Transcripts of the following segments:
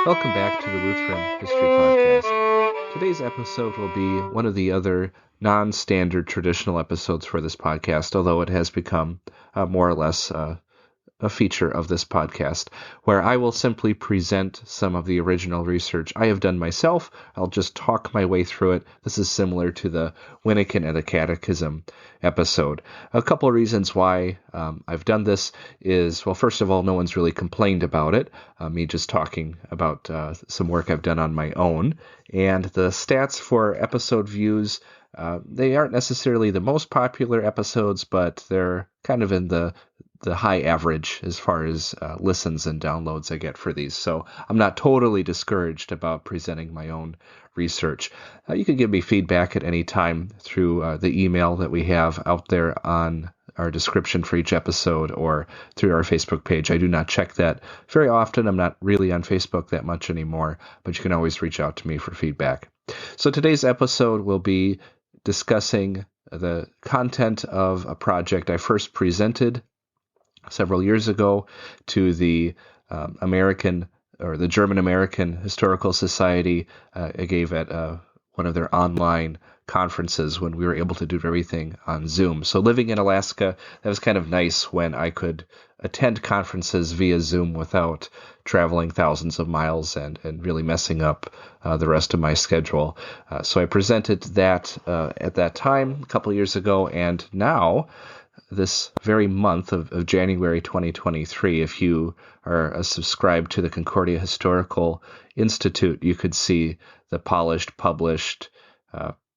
Welcome back to the Lutheran History Podcast. Today's episode will be one of the other non-standard traditional episodes for this podcast, although it has become more or less a feature of this podcast, where I will simply present some of the original research I have done myself. I'll just talk my way through it. This is similar to the Wyneken and the Catechism episode. A couple of reasons why I've done this is, well, first of all, no one's really complained about it, me just talking about some work I've done on my own. And the stats for episode views, they aren't necessarily the most popular episodes, but they're kind of in the high average as far as listens and downloads I get for these. So I'm not totally discouraged about presenting my own research. You can give me feedback at any time through the email that we have out there on our description for each episode or through our Facebook page. I do not check that very often. I'm not really on Facebook that much anymore, but you can always reach out to me for feedback. So today's episode will be discussing the content of a project I first presented several years ago to the the German American Historical Society. I gave at one of their online conferences when we were able to do everything on Zoom. So living in Alaska, that was kind of nice when I could attend conferences via Zoom without traveling thousands of miles and really messing up the rest of my schedule. So I presented that at that time a couple years ago, and now this very month of January 2023, if you are subscribed to the Concordia Historical Institute, you could see the polished, published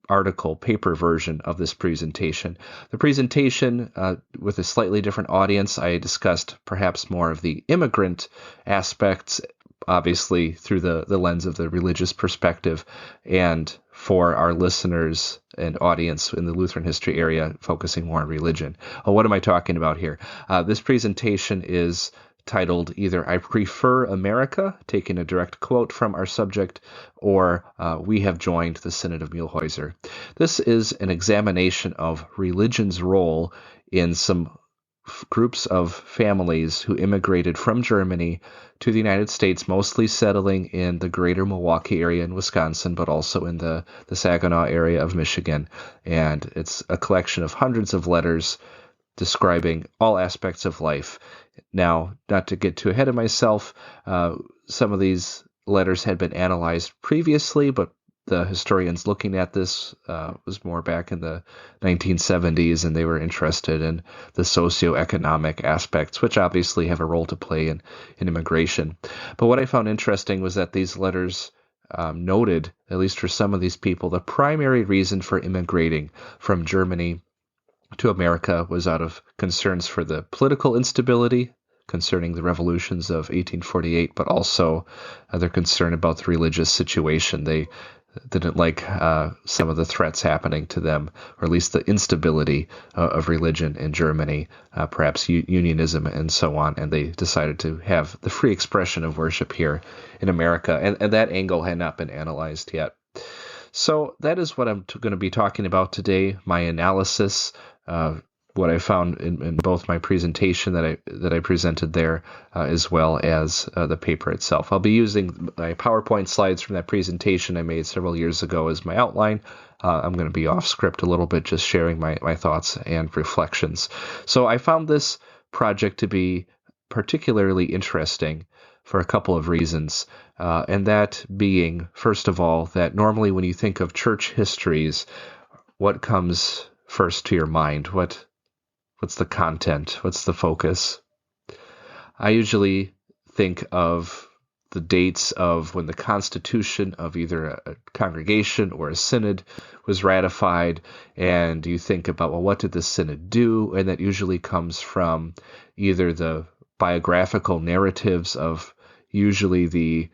article, paper version of this presentation. The presentation, with a slightly different audience, I discussed perhaps more of the immigrant aspects, obviously through the lens of the religious perspective, and for our listeners and audience in the Lutheran history area, focusing more on religion. What am I talking about here? This presentation is titled either I Prefer America, taking a direct quote from our subject, or We Have Joined the Synod of Muehlhaeuser. This is an examination of religion's role in some groups of families who immigrated from Germany to the United States, mostly settling in the greater Milwaukee area in Wisconsin, but also in the Saginaw area of Michigan. And it's a collection of hundreds of letters describing all aspects of life. Now, not to get too ahead of myself, some of these letters had been analyzed previously, but the historians looking at this was more back in the 1970s, and they were interested in the socioeconomic aspects, which obviously have a role to play in immigration. But what I found interesting was that these letters noted, at least for some of these people, the primary reason for immigrating from Germany to America was out of concerns for the political instability concerning the revolutions of 1848, but also their concern about the religious situation. They didn't like some of the threats happening to them, or at least the instability of religion in Germany, perhaps unionism and so on, and they decided to have the free expression of worship here in America, and that angle had not been analyzed yet. So that is what I'm going to be talking about today, my analysis, what I found in both my presentation that I presented there, as well as the paper itself. I'll be using my PowerPoint slides from that presentation I made several years ago as my outline. I'm going to be off script a little bit, just sharing my thoughts and reflections. So I found this project to be particularly interesting for a couple of reasons, and that being, first of all, that normally when you think of church histories, what comes first to your mind? What's the content? What's the focus? I usually think of the dates of when the constitution of either a congregation or a synod was ratified, and you think about, well, what did the synod do? And that usually comes from either the biographical narratives of usually the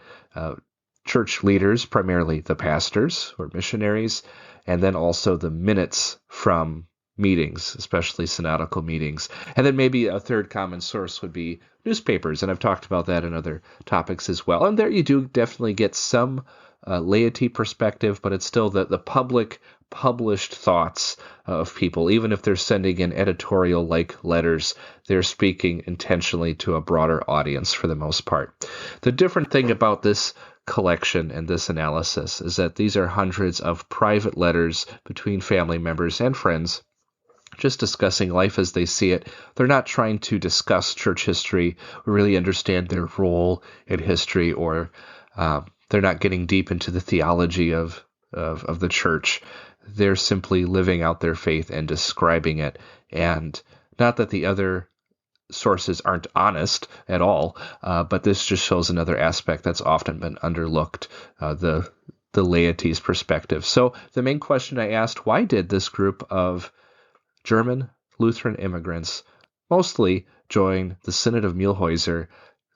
church leaders, primarily the pastors or missionaries, and then also the minutes from meetings, especially synodical meetings. And then maybe a third common source would be newspapers, and I've talked about that in other topics as well. And there you do definitely get some laity perspective, but it's still the public published thoughts of people. Even if they're sending in editorial-like letters, they're speaking intentionally to a broader audience for the most part. The different thing about this collection and this analysis is that these are hundreds of private letters between family members and friends, just discussing life as they see it. They're not trying to discuss church history or really understand their role in history, or they're not getting deep into the theology of the church. They're simply living out their faith and describing it. And not that the other sources aren't honest at all, but this just shows another aspect that's often been underlooked, the laity's perspective. So the main question I asked, why did this group of German Lutheran immigrants mostly join the Synod of Muehlhaeuser,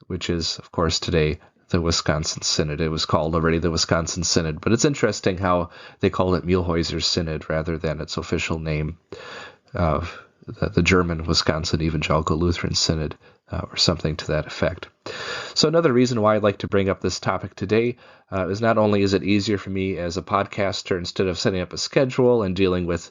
which is, of course, today the Wisconsin Synod? It was called already the Wisconsin Synod, but it's interesting how they call it Muehlhaeuser Synod rather than its official name of the German Wisconsin Evangelical Lutheran Synod, or something to that effect. So another reason why I'd like to bring up this topic today is not only is it easier for me as a podcaster, instead of setting up a schedule and dealing with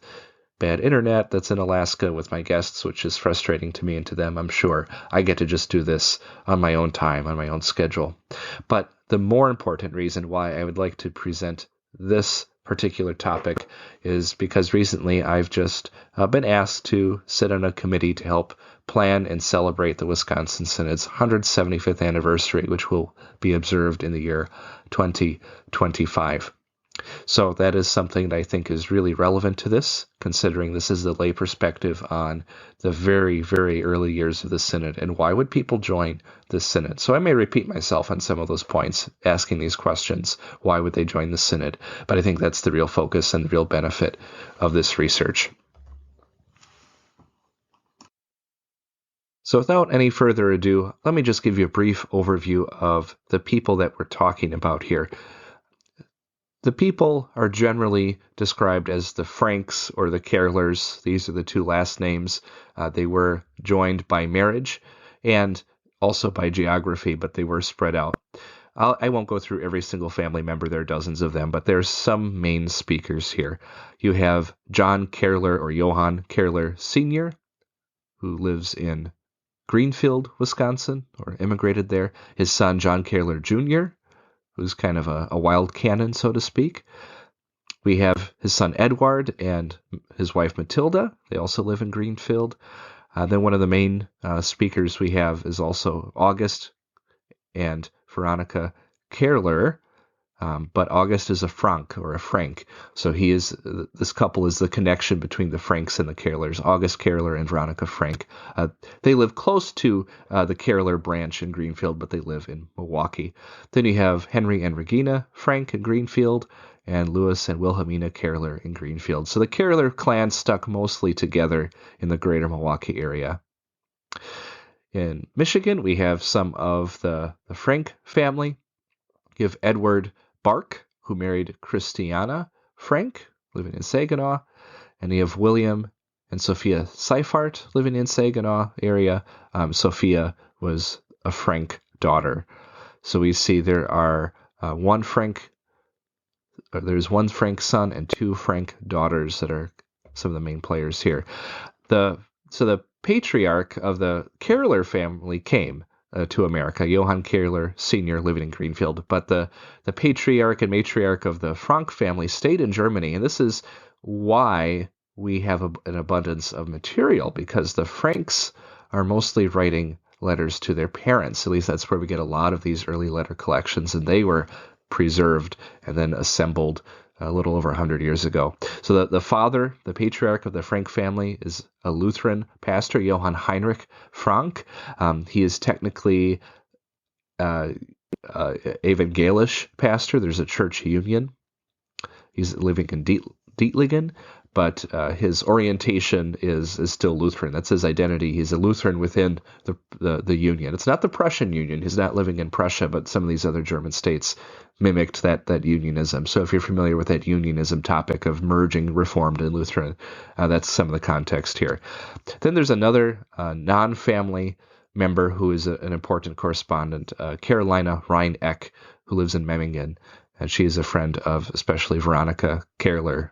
bad internet that's in Alaska with my guests, which is frustrating to me and to them, I'm sure, I get to just do this on my own time, on my own schedule. But the more important reason why I would like to present this particular topic is because recently I've just been asked to sit on a committee to help plan and celebrate the Wisconsin Synod's 175th anniversary, which will be observed in the year 2025. So that is something that I think is really relevant to this, considering this is the lay perspective on the very, very early years of the Synod, and why would people join the Synod? So I may repeat myself on some of those points, asking these questions. Why would they join the Synod? But I think that's the real focus and the real benefit of this research. So without any further ado, let me just give you a brief overview of the people that we're talking about here. The people are generally described as the Franks or the Kerlers. These are the two last names. They were joined by marriage and also by geography, but they were spread out. I won't go through every single family member. There are dozens of them, but there's some main speakers here. You have John Kerler, or Johann Kerler Sr., who lives in Greenfield, Wisconsin, or immigrated there. His son, John Kerler Jr., who's kind of a wild cannon, so to speak. We have his son Edward and his wife Matilda. They also live in Greenfield. Then one of the main speakers we have is also August and Veronica Kerler, but August is a Frank, or a Frank. So this couple is the connection between the Franks and the Kerlers, August Kerler and Veronica Frank. They live close to the Kerler branch in Greenfield, but they live in Milwaukee. Then you have Henry and Regina Frank in Greenfield, and Louis and Wilhelmina Kerler in Greenfield. So the Kerler clan stuck mostly together in the greater Milwaukee area. In Michigan, we have some of the Frank family. You have Edward Bark, who married Christiana Frank, living in Saginaw, and you have William and Sophia Seifert living in Saginaw area. Sophia was a Frank daughter. So we see there's one Frank son and two Frank daughters that are some of the main players here. So the patriarch of the Kerler family came to America, Johann Kerler Sr., living in Greenfield. But the patriarch and matriarch of the Frank family stayed in Germany. And this is why we have an abundance of material, because the Franks are mostly writing letters to their parents. At least that's where we get a lot of these early letter collections. And they were preserved and then assembled a little over 100 years ago. So the father, the patriarch of the Frank family, is a Lutheran pastor, Johann Heinrich Frank. He is technically evangelisch pastor. There's a church union. He's living in Dietlingen, but his orientation is still Lutheran. That's his identity. He's a Lutheran within the union. It's not the Prussian Union. He's not living in Prussia, but some of these other German states mimicked that unionism. So if you're familiar with that unionism topic of merging Reformed and Lutheran, that's some of the context here. Then there's another non-family member who is an important correspondent, Carolina Rheineck, who lives in Memmingen, and she is a friend of especially Veronica Kerler,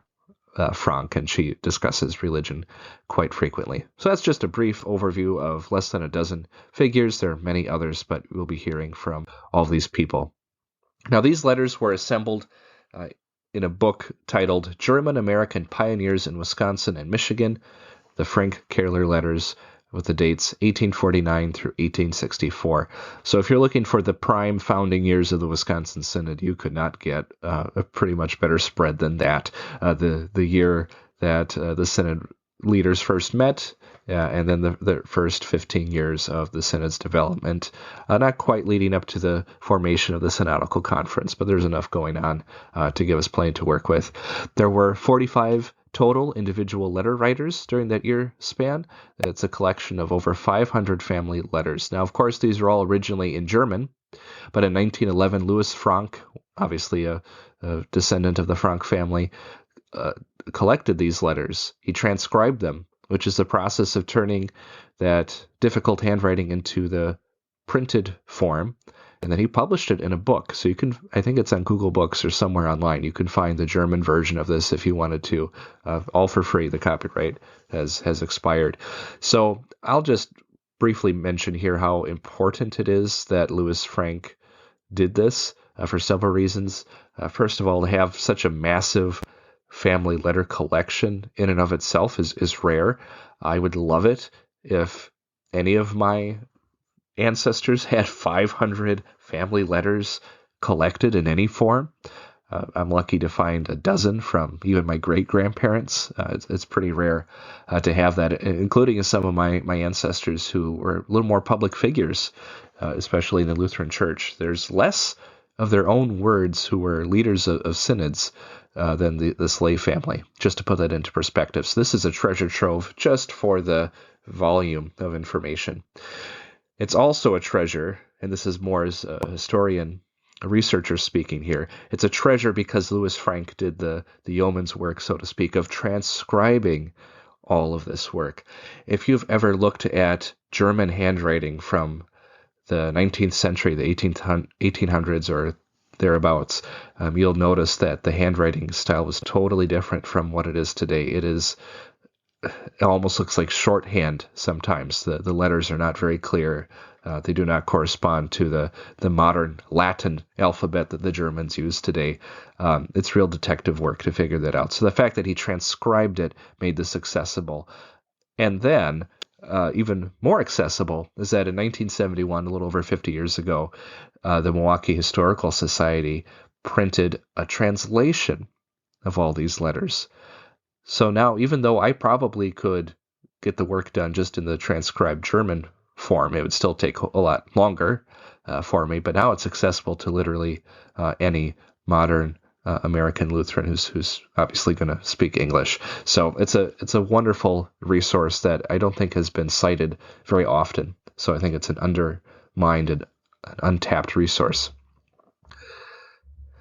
Frank, and she discusses religion quite frequently. So that's just a brief overview of less than a dozen figures. There are many others, but we'll be hearing from all these people. Now, these letters were assembled in a book titled German American Pioneers in Wisconsin and Michigan, the Frank Kerler letters, with the dates 1849 through 1864. So if you're looking for the prime founding years of the Wisconsin Synod, you could not get a pretty much better spread than that. The year that the Synod leaders first met, and then the first 15 years of the Synod's development, not quite leading up to the formation of the Synodical Conference, but there's enough going on to give us plenty to work with. There were 45 total individual letter writers during that year span. It's a collection of over 500 family letters. Now, of course, these are all originally in German, but in 1911, Louis Frank, obviously a descendant of the Frank family, collected these letters. He transcribed them, which is the process of turning that difficult handwriting into the printed form. And then he published it in a book. So you can, I think it's on Google Books or somewhere online. You can find the German version of this if you wanted to, all for free. The copyright has expired. So I'll just briefly mention here how important it is that Louis Frank did this for several reasons. First of all, to have such a massive family letter collection in and of itself is rare. I would love it if any of my ancestors had 500 family letters collected in any form. I'm lucky to find a dozen from even my great-grandparents. It's pretty rare to have that, including some of my ancestors who were a little more public figures, especially in the Lutheran Church. There's less of their own words who were leaders of synods than the slave family, just to put that into perspective. So this is a treasure trove just for the volume of information. It's also a treasure, and this is more as a historian, a researcher speaking here. It's a treasure because Louis Frank did the yeoman's work, so to speak, of transcribing all of this work. If you've ever looked at German handwriting from the 19th century, the 1800s or thereabouts, you'll notice that the handwriting style was totally different from what it is today. It almost looks like shorthand sometimes. The letters are not very clear. They do not correspond to the modern Latin alphabet that the Germans use today. It's real detective work to figure that out. So the fact that he transcribed it made this accessible. And then, even more accessible, is that in 1971, a little over 50 years ago, the Milwaukee Historical Society printed a translation of all these letters. So now, even though I probably could get the work done just in the transcribed German form, it would still take a lot longer for me. But now it's accessible to literally any modern American Lutheran who's obviously going to speak English. So it's a wonderful resource that I don't think has been cited very often. So I think it's an undermined and an untapped resource.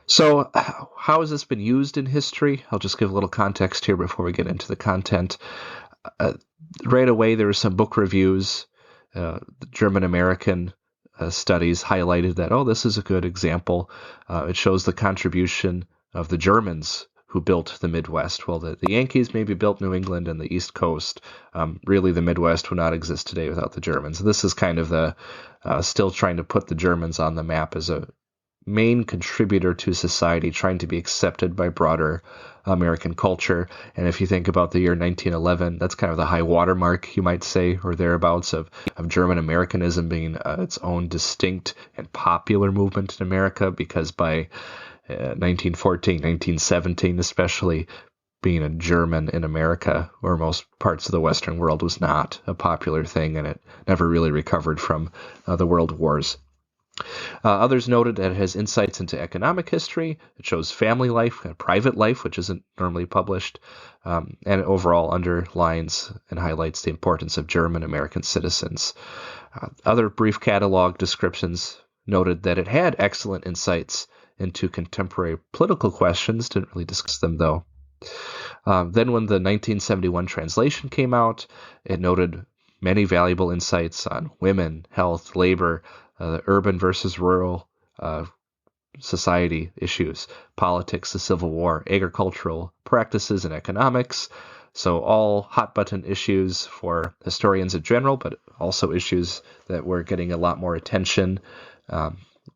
So how has this been used in history? I'll just give a little context here before we get into the content. Right away, there were some book reviews. The German American studies highlighted that, this is a good example. It shows the contribution of the Germans who built the Midwest. Well, the Yankees maybe built New England and the East Coast. Really, the Midwest would not exist today without the Germans. This is kind of the still trying to put the Germans on the map as a main contributor to society, trying to be accepted by broader American culture. And if you think about the year 1911, that's kind of the high watermark, you might say, or thereabouts, of German Americanism being its own distinct and popular movement in America, because by 1914, 1917 especially, being a German in America, or most parts of the Western world, was not a popular thing, and it never really recovered from the world wars. Others noted that it has insights into economic history. It shows family life and private life, which isn't normally published, and it overall underlines and highlights the importance of German American citizens. Other brief catalog descriptions noted that it had excellent insights into contemporary political questions. Didn't really discuss them, though. Then when the 1971 translation came out, it noted many valuable insights on women, health, labor, the urban versus rural society issues, politics, the Civil War, agricultural practices, and economics. So all hot-button issues for historians in general, but also issues that were getting a lot more attention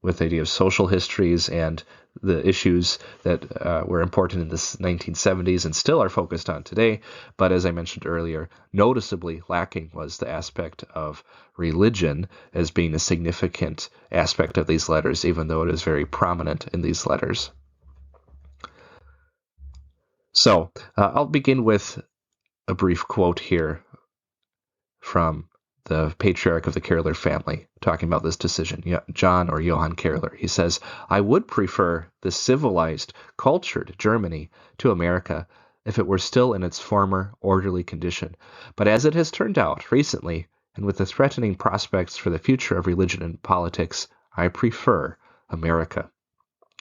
with the idea of social histories and the issues that were important in the 1970s and still are focused on today. But as I mentioned earlier, noticeably lacking was the aspect of religion as being a significant aspect of these letters, even though it is very prominent in these letters. So I'll begin with a brief quote here from the patriarch of the Kerler family, talking about this decision, John or Johann Kerler. He says, "I would prefer this civilized, cultured Germany to America if it were still in its former orderly condition. But as it has turned out recently, and with the threatening prospects for the future of religion and politics, I prefer America."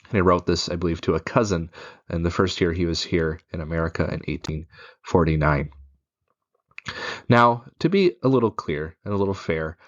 And he wrote this, I believe, to a cousin in the first year he was here in America in 1849. Now, to be a little clear and a little fair,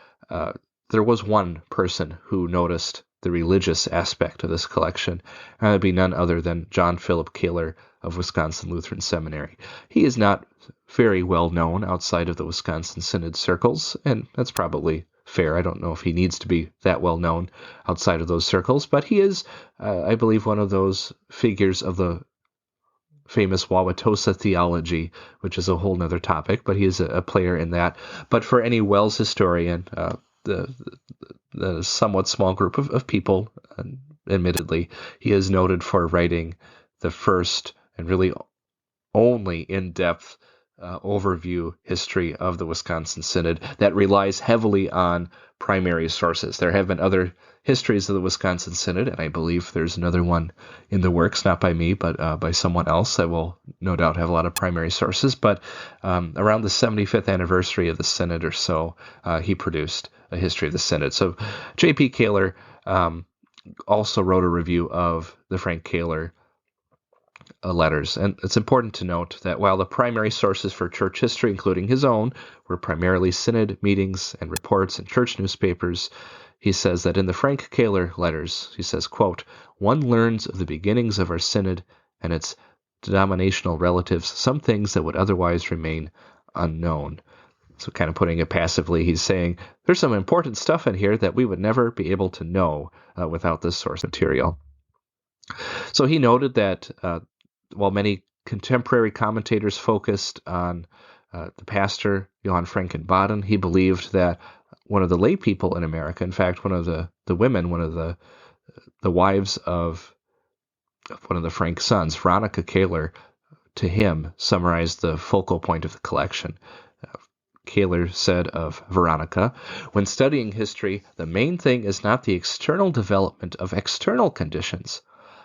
there was one person who noticed the religious aspect of this collection, and that would be none other than John Philip Kerler of Wisconsin Lutheran Seminary. He is not very well known outside of the Wisconsin Synod circles, and that's probably fair. I don't know if he needs to be that well known outside of those circles, but he is, I believe, one of those figures of the famous Wauwatosa theology, which is a whole nother topic, but he is a player in that. But for any WELS historian, the somewhat small group of people, admittedly, he is noted for writing the first and really only in-depth overview history of the Wisconsin Synod that relies heavily on primary sources. There have been other histories of the Wisconsin Synod, and I believe there's another one in the works, not by me, but by someone else that will no doubt have a lot of primary sources. But around the 75th anniversary of the Synod or so, he produced a history of the Synod. So J.P. Kerler also wrote a review of the Frank Kerler letters. And it's important to note that while the primary sources for church history, including his own, were primarily synod meetings and reports in church newspapers, he says that in the Frank Kerler letters, he says, quote, "One learns of the beginnings of our synod and its denominational relatives some things that would otherwise remain unknown." So kind of putting it passively, he's saying there's some important stuff in here that we would never be able to know without this source material. So he noted that while many contemporary commentators focused on the pastor, Johann Frankenbaden, he believed that one of the lay people in America, in fact, one of the women, one of the wives of one of the Frank sons, Veronica Kerler, to him summarized the focal point of the collection. Kerler said of Veronica, "When studying history, the main thing is not the external development of external conditions,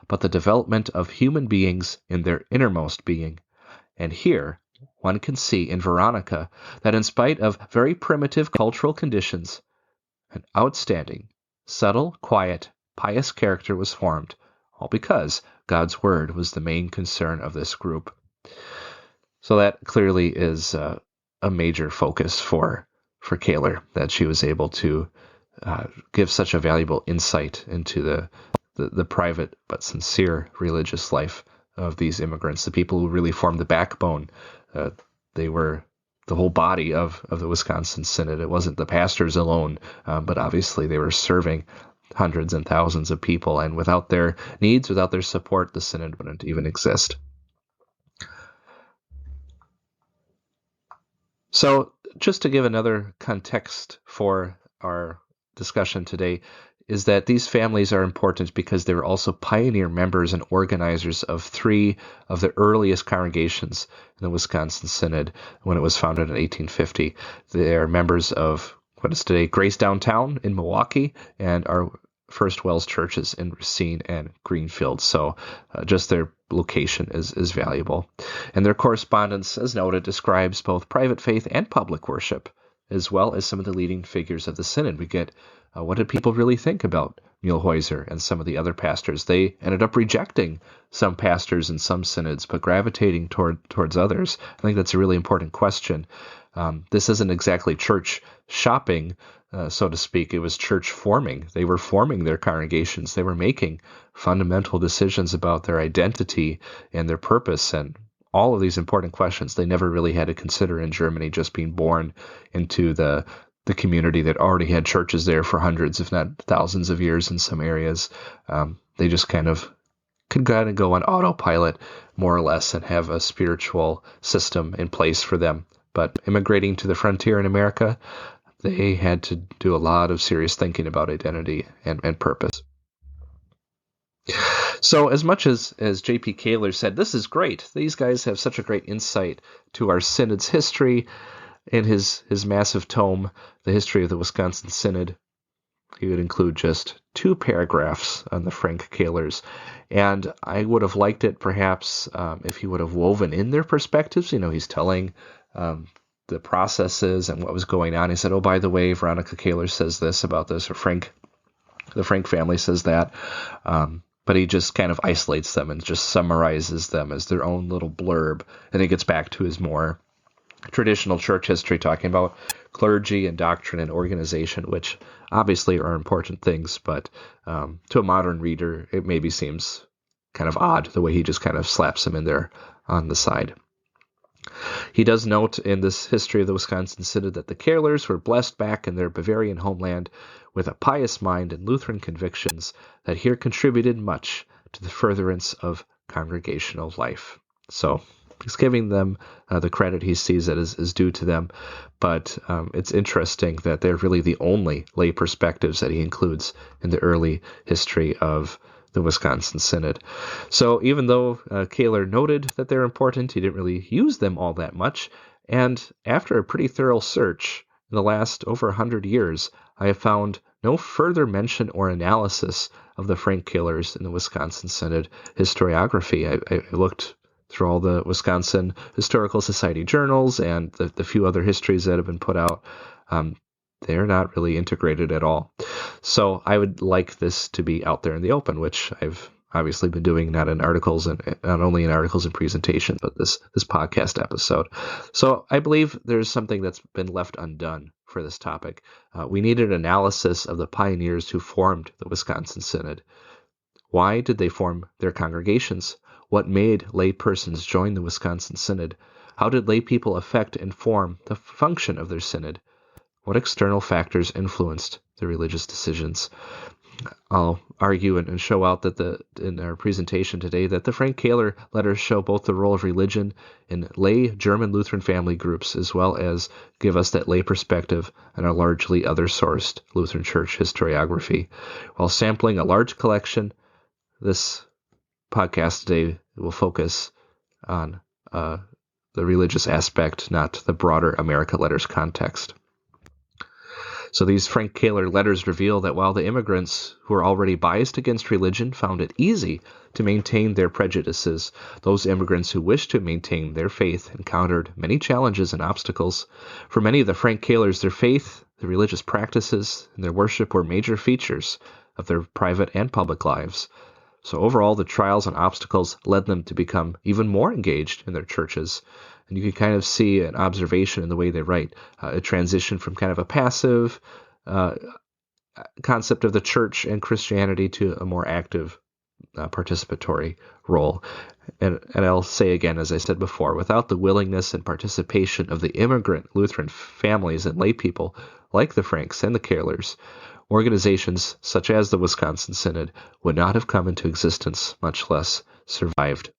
but the development of human beings in their innermost being. And here one can see in Veronica that in spite of very primitive cultural conditions, an outstanding, subtle, quiet, pious character was formed, all because God's word was the main concern of this group." So that clearly is a major focus for Kerler, that she was able to give such a valuable insight into the private but sincere religious life of these immigrants, the people who really formed the backbone. They were the whole body of the Wisconsin Synod. It wasn't the pastors alone, but obviously they were serving hundreds and thousands of people, and without their needs, without their support, the Synod wouldn't even exist. So just to give another context for our discussion today, is that these families are important because they were also pioneer members and organizers of three of the earliest congregations in the Wisconsin Synod when it was founded in 1850. They are members of what is today Grace Downtown in Milwaukee and our first WELS churches in Racine and Greenfield. So just their location is valuable. And their correspondence, as noted, describes both private faith and public worship, as well as some of the leading figures of the Synod. We get what did people really think about Muehlhaeuser and some of the other pastors. They ended up rejecting some pastors in some synods, but gravitating towards others. I think that's a really important question. This isn't exactly church shopping, so to speak. It was church forming. They were forming their congregations. They were making fundamental decisions about their identity and their purpose, and all of these important questions they never really had to consider in Germany, just being born into the community that already had churches there for hundreds, if not thousands of years in some areas. They just kind of could go on autopilot, more or less, and have a spiritual system in place for them. But immigrating to the frontier in America, they had to do a lot of serious thinking about identity and purpose. So as much as J.P. Kerler said, this is great, these guys have such a great insight to our synod's history. In his massive tome, The History of the Wisconsin Synod, he would include just 2 paragraphs on the Frank Kerlers. And I would have liked it perhaps if he would have woven in their perspectives. He's telling the processes and what was going on. He said, oh, by the way, Veronica Kerler says this about this, or the Frank family says that. But he just kind of isolates them and just summarizes them as their own little blurb. And he gets back to his more traditional church history, talking about clergy and doctrine and organization, which obviously are important things, but to a modern reader, it maybe seems kind of odd the way he just kind of slaps them in there on the side. He does note in this history of the Wisconsin Synod that the Kerlers were blessed back in their Bavarian homeland with a pious mind and Lutheran convictions that here contributed much to the furtherance of congregational life. So he's giving them the credit he sees that is due to them, but it's interesting that they're really the only lay perspectives that he includes in the early history of the Wisconsin Synod. So even though Kerler noted that they're important, he didn't really use them all that much, and after a pretty thorough search in the last over 100 years, I have found no further mention or analysis of the Frank Kerlers in the Wisconsin Synod historiography. I looked through all the Wisconsin Historical Society journals and the few other histories that have been put out. They're not really integrated at all. So I would like this to be out there in the open, which I've obviously been doing not in articles and not only in articles and presentations, but this podcast episode. So I believe there's something that's been left undone for this topic. We need an analysis of the pioneers who formed the Wisconsin Synod. Why did they form their congregations? What made lay persons join the Wisconsin Synod? How did lay people affect and form the function of their synod? What external factors influenced the religious decisions? I'll argue and show out that in our presentation today that the Frank Kerler letters show both the role of religion in lay German Lutheran family groups, as well as give us that lay perspective on a largely other-sourced Lutheran Church historiography. While sampling a large collection, this podcast today will focus on the religious aspect, not the broader America Letters context. So these Frank Kerler letters reveal that while the immigrants who were already biased against religion found it easy to maintain their prejudices, those immigrants who wished to maintain their faith encountered many challenges and obstacles. For many of the Frank Kerlers, their faith, their religious practices, and their worship were major features of their private and public lives. So overall, the trials and obstacles led them to become even more engaged in their churches. And you can kind of see an observation in the way they write, a transition from kind of a passive concept of the church and Christianity to a more active participatory role. And I'll say again, as I said before, without the willingness and participation of the immigrant Lutheran families and lay people like the Franks and the Kerlers, organizations such as the Wisconsin Synod would not have come into existence, much less survived.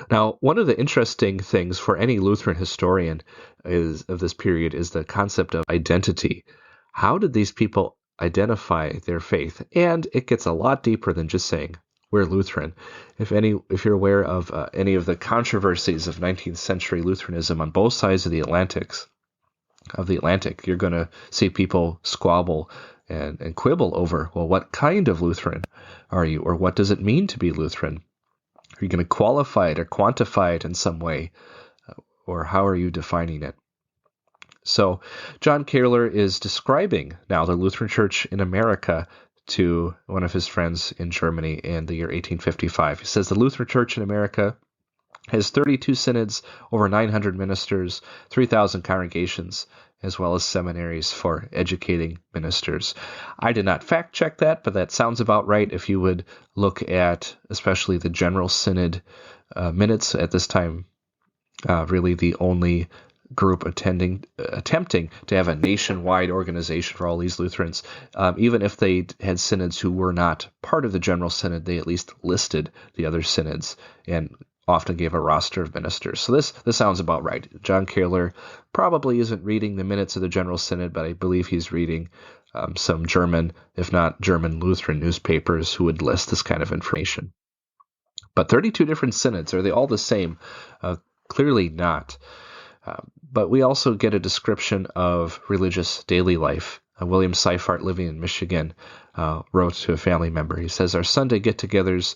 Now, one of the interesting things for any Lutheran historian of this period is the concept of identity. How did these people identify their faith? And it gets a lot deeper than just saying, we're Lutheran. If you're aware of any of the controversies of 19th century Lutheranism on both sides of the Atlantic, you're going to see people squabble and quibble over, well, what kind of Lutheran are you? Or what does it mean to be Lutheran? Are you going to qualify it or quantify it in some way? Or how are you defining it? So John Kerler is describing now the Lutheran Church in America to one of his friends in Germany in the year 1855. He says, the Lutheran Church in America has 32 synods, over 900 ministers, 3,000 congregations, as well as seminaries for educating ministers. I did not fact check that, but that sounds about right. If you would look at especially the General Synod minutes at this time, really the only group attempting to have a nationwide organization for all these Lutherans. Even if they had synods who were not part of the General Synod, they at least listed the other synods and often gave a roster of ministers. So this sounds about right. John Kerler probably isn't reading the minutes of the General Synod, but I believe he's reading some German, if not German Lutheran newspapers who would list this kind of information. But 32 different synods, are they all the same? Clearly not. But we also get a description of religious daily life. William Seifert, living in Michigan, wrote to a family member. He says, our Sunday get-togethers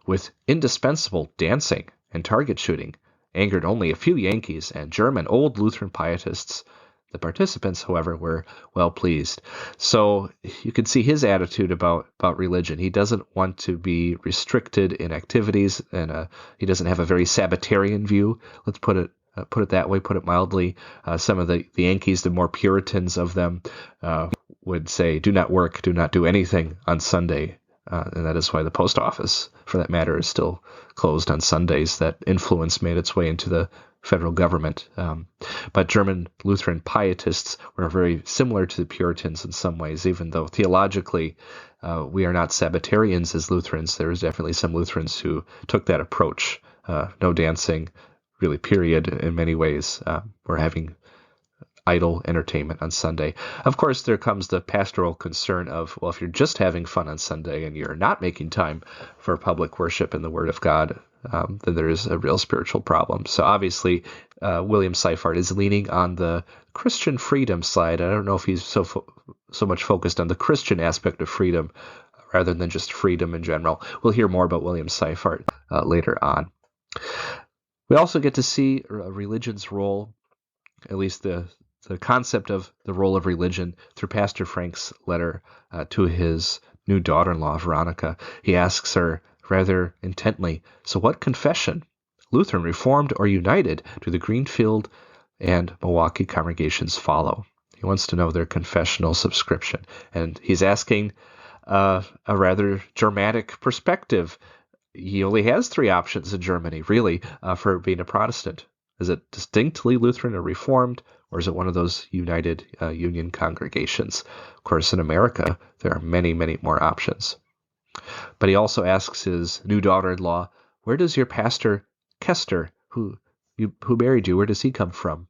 with indispensable dancing and target shooting angered only a few Yankees and German old Lutheran pietists. The participants, however, were well pleased. So you can see his attitude about religion. He doesn't want to be restricted in activities, and he doesn't have a very Sabbatarian view. Let's put it that way, put it mildly. Some of the Yankees, the more Puritans of them, would say, do not work, do not do anything on Sunday. And that is why the post office, for that matter, is still closed on Sundays. That influence made its way into the federal government. But German Lutheran pietists were very similar to the Puritans in some ways, even though theologically we are not Sabbatarians as Lutherans. There is definitely some Lutherans who took that approach. No dancing, really, period, in many ways. We're having idle entertainment on Sunday. Of course, there comes the pastoral concern of, well, if you're just having fun on Sunday and you're not making time for public worship and the Word of God, then there is a real spiritual problem. So obviously, William Seifert is leaning on the Christian freedom side. I don't know if he's so much focused on the Christian aspect of freedom rather than just freedom in general. We'll hear more about William Seifert later on. We also get to see religion's role, at least the concept of the role of religion, through Pastor Frank's letter to his new daughter-in-law, Veronica. He asks her rather intently, so what confession, Lutheran, Reformed, or United, do the Greenfield and Milwaukee congregations follow? He wants to know their confessional subscription. And he's asking a rather dramatic perspective. He only has three options in Germany, really, for being a Protestant. Is it distinctly Lutheran or Reformed, or is it one of those United Union congregations? Of course, in America, there are many, many more options. But he also asks his new daughter-in-law, where does your pastor, Kester, who married you, where does he come from?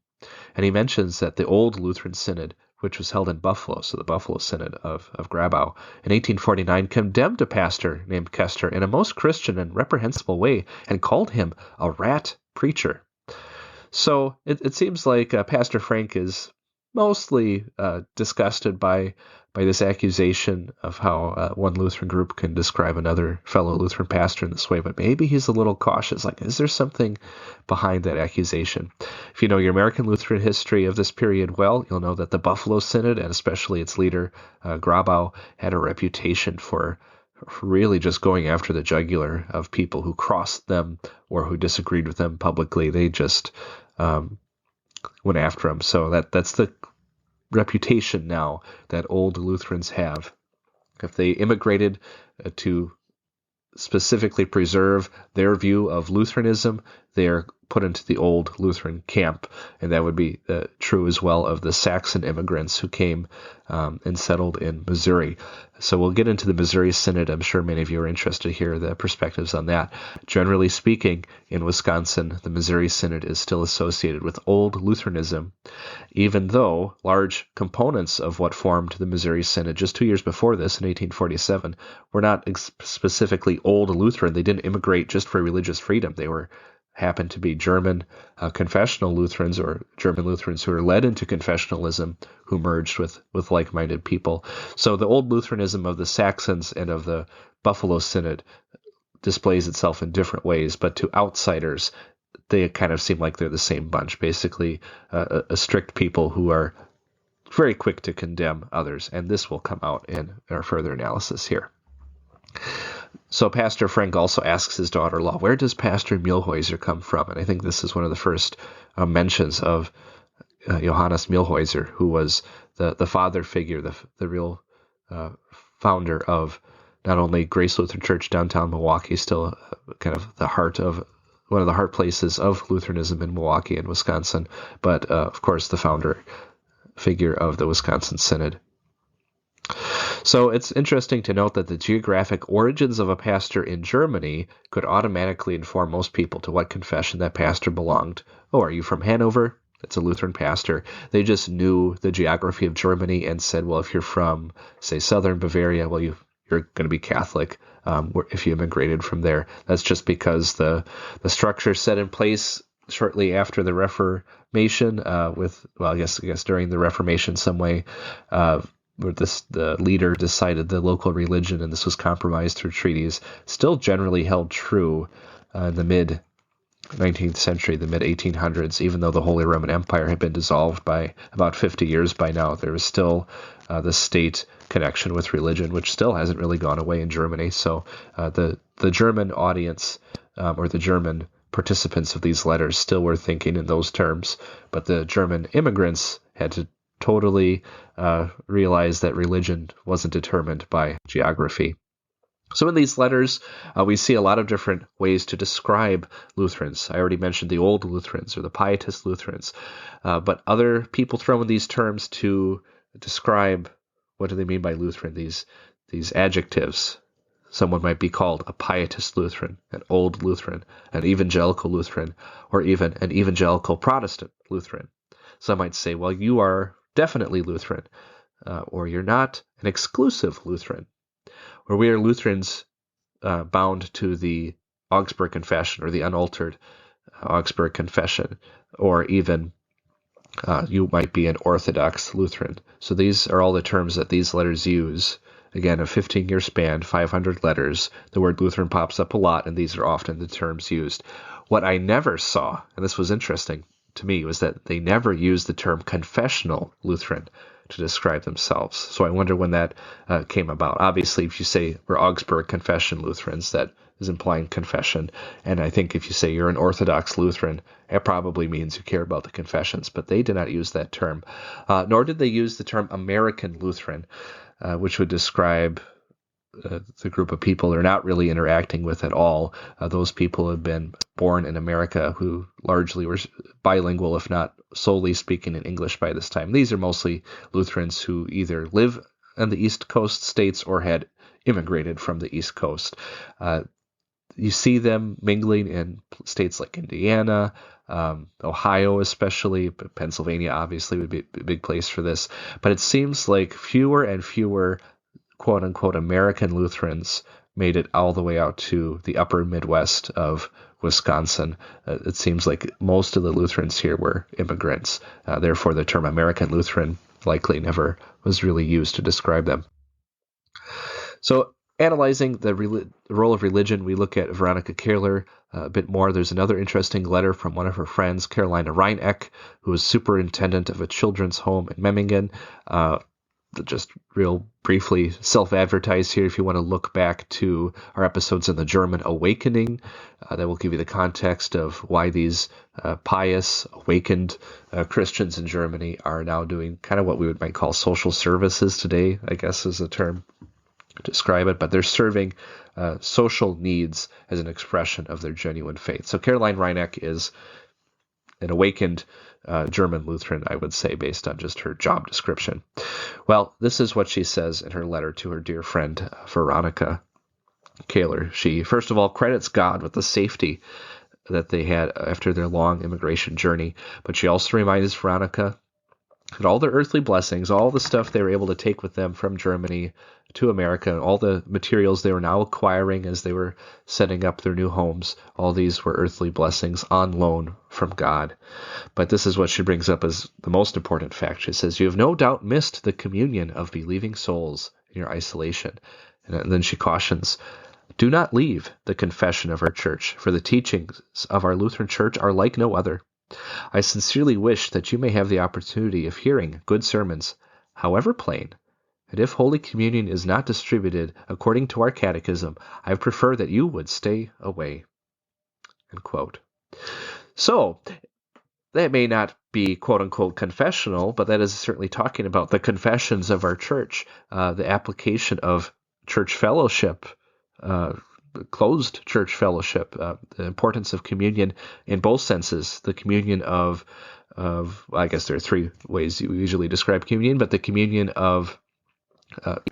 And he mentions that the old Lutheran Synod, which was held in Buffalo, so the Buffalo Synod of Grabau, in 1849, condemned a pastor named Kester in a most Christian and reprehensible way and called him a rat preacher. So it seems like Pastor Frank is mostly disgusted by this accusation of how one Lutheran group can describe another fellow Lutheran pastor in this way, but maybe he's a little cautious. Like, is there something behind that accusation? If you know your American Lutheran history of this period well, you'll know that the Buffalo Synod, and especially its leader, Grabau, had a reputation for really just going after the jugular of people who crossed them or who disagreed with them publicly. They just went after them. So that's the reputation now that old Lutherans have. If they immigrated to specifically preserve their view of Lutheranism, they're put into the old Lutheran camp. And that would be true as well of the Saxon immigrants who came and settled in Missouri. So we'll get into the Missouri Synod. I'm sure many of you are interested to hear the perspectives on that. Generally speaking, in Wisconsin, the Missouri Synod is still associated with old Lutheranism, even though large components of what formed the Missouri Synod just 2 years before this, in 1847, were not specifically old Lutheran. They didn't immigrate just for religious freedom. They happened to be German confessional Lutherans or German Lutherans who were led into confessionalism, who merged with like-minded people. So the old Lutheranism of the Saxons and of the Buffalo Synod displays itself in different ways, but to outsiders, they kind of seem like they're the same bunch, basically a strict people who are very quick to condemn others, and this will come out in our further analysis here. So Pastor Frank also asks his daughter-in-law, where does Pastor Muehlhaeuser come from? And I think this is one of the first mentions of Johannes Muehlhaeuser, who was the father figure, the real founder of not only Grace Lutheran Church downtown Milwaukee, still kind of the heart of one of the heart places of Lutheranism in Milwaukee and Wisconsin, but of course the founder figure of the Wisconsin Synod. So it's interesting to note that the geographic origins of a pastor in Germany could automatically inform most people to what confession that pastor belonged. Oh, are you from Hanover? That's a Lutheran pastor. They just knew the geography of Germany and said, well, if you're from, say, southern Bavaria, well, you're going to be Catholic if you immigrated from there. That's just because the structure set in place shortly after the Reformation, I guess during the Reformation some way, where the leader decided the local religion, and this was compromised through treaties, still generally held true in the mid-19th century, the mid-1800s, even though the Holy Roman Empire had been dissolved by about 50 years by now. There was still the state connection with religion, which still hasn't really gone away in Germany. So the German audience or the German participants of these letters still were thinking in those terms, but the German immigrants had to totally realize that religion wasn't determined by geography. So in these letters, we see a lot of different ways to describe Lutherans. I already mentioned the old Lutherans or the pietist Lutherans, but other people throw in these terms to describe what do they mean by Lutheran, these adjectives. Someone might be called a pietist Lutheran, an old Lutheran, an evangelical Lutheran, or even an evangelical Protestant Lutheran. Some might say, well, you are definitely Lutheran, or you're not an exclusive Lutheran, or we are Lutherans bound to the Augsburg Confession or the unaltered Augsburg Confession, or even you might be an Orthodox Lutheran. So these are all the terms that these letters use. Again, a 15-year span, 500 letters. The word Lutheran pops up a lot, and these are often the terms used. What I never saw, and this was interesting to me, was that they never used the term confessional Lutheran to describe themselves. So I wonder when that came about. Obviously, if you say we're Augsburg Confession Lutherans, that is implying confession. And I think if you say you're an Orthodox Lutheran, it probably means you care about the confessions. But they did not use that term. Nor did they use the term American Lutheran, which would describe the group of people they're not really interacting with at all. Those people have been born in America who largely were bilingual, if not solely speaking in English by this time. These are mostly Lutherans who either live on the East Coast states or had immigrated from the East Coast. You see them mingling in states like Indiana, Ohio especially, but Pennsylvania obviously would be a big place for this. But it seems like fewer and fewer quote-unquote American Lutherans made it all the way out to the upper Midwest of Wisconsin. It seems like most of the Lutherans here were immigrants. Therefore, the term American Lutheran likely never was really used to describe them. So analyzing the role of religion, we look at Veronica Kerler a bit more. There's another interesting letter from one of her friends, Carolina Wyneken, who was superintendent of a children's home in Memmingen. Just real briefly self-advertise here. If you want to look back to our episodes on the German awakening, that will give you the context of why these pious, awakened Christians in Germany are now doing kind of what we might call social services today, I guess is the term to describe it, but they're serving social needs as an expression of their genuine faith. So Caroline Wyneken is an awakened German Lutheran, I would say, based on just her job description. Well, this is what she says in her letter to her dear friend, Veronica Kerler. She, first of all, credits God with the safety that they had after their long immigration journey, but she also reminds Veronica that all their earthly blessings, all the stuff they were able to take with them from Germany to America, all the materials they were now acquiring as they were setting up their new homes, all these were earthly blessings on loan from God. But this is what she brings up as the most important fact. She says, you have no doubt missed the communion of believing souls in your isolation. And then she cautions, do not leave the confession of our church, for the teachings of our Lutheran church are like no other. I sincerely wish that you may have the opportunity of hearing good sermons, however plain, and if Holy Communion is not distributed according to our catechism, I prefer that you would stay away." End quote. So, that may not be quote-unquote confessional, but that is certainly talking about the confessions of our church, the application of church fellowship, closed church fellowship, the importance of communion in both senses, the communion of I guess there are three ways you usually describe communion, but the communion of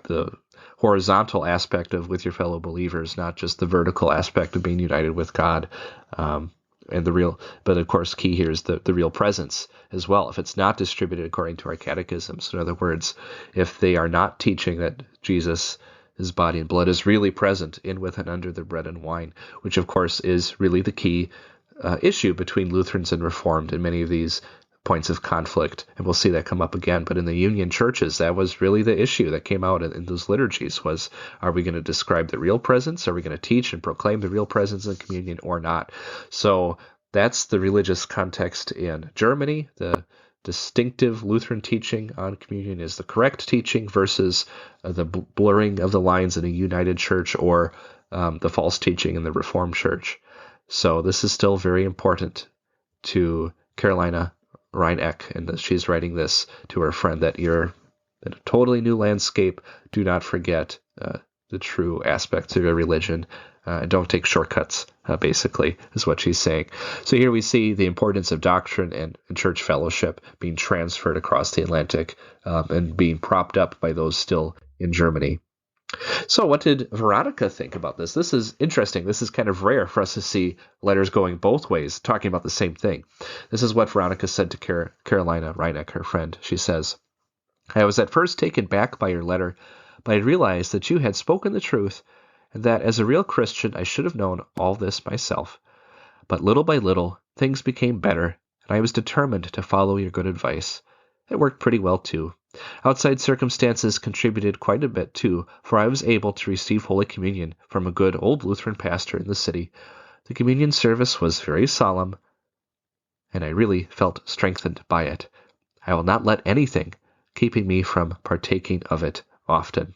the horizontal aspect of with your fellow believers, not just the vertical aspect of being united with God. And but of course, key here is the real presence as well. If it's not distributed according to our catechisms, in other words, if they are not teaching that Jesus' body and blood is really present in, with, and under the bread and wine, which of course is really the key issue between Lutherans and Reformed in many of these points of conflict, and we'll see that come up again. But in the Union churches, that was really the issue that came out in those liturgies was, are we going to describe the real presence? Are we going to teach and proclaim the real presence in communion or not? So that's the religious context in Germany. The distinctive Lutheran teaching on communion is the correct teaching versus the blurring of the lines in a united church or the false teaching in the Reformed church. So this is still very important to Carolina Wyneken, and she's writing this to her friend, that you're in a totally new landscape. Do not forget the true aspects of your religion. And don't take shortcuts, basically, is what she's saying. So here we see the importance of doctrine and church fellowship being transferred across the Atlantic and being propped up by those still in Germany. So what did Veronica think about this? This is interesting. This is kind of rare for us to see letters going both ways, talking about the same thing. This is what Veronica said to Carolina Wyneken, her friend. She says, "I was at first taken back by your letter, but I realized that you had spoken the truth, and that as a real Christian I should have known all this myself. But little by little, things became better, and I was determined to follow your good advice. It worked pretty well, too. Outside circumstances contributed quite a bit, too, for I was able to receive Holy Communion from a good old Lutheran pastor in the city. The communion service was very solemn, and I really felt strengthened by it. I will not let anything keeping me from partaking of it often."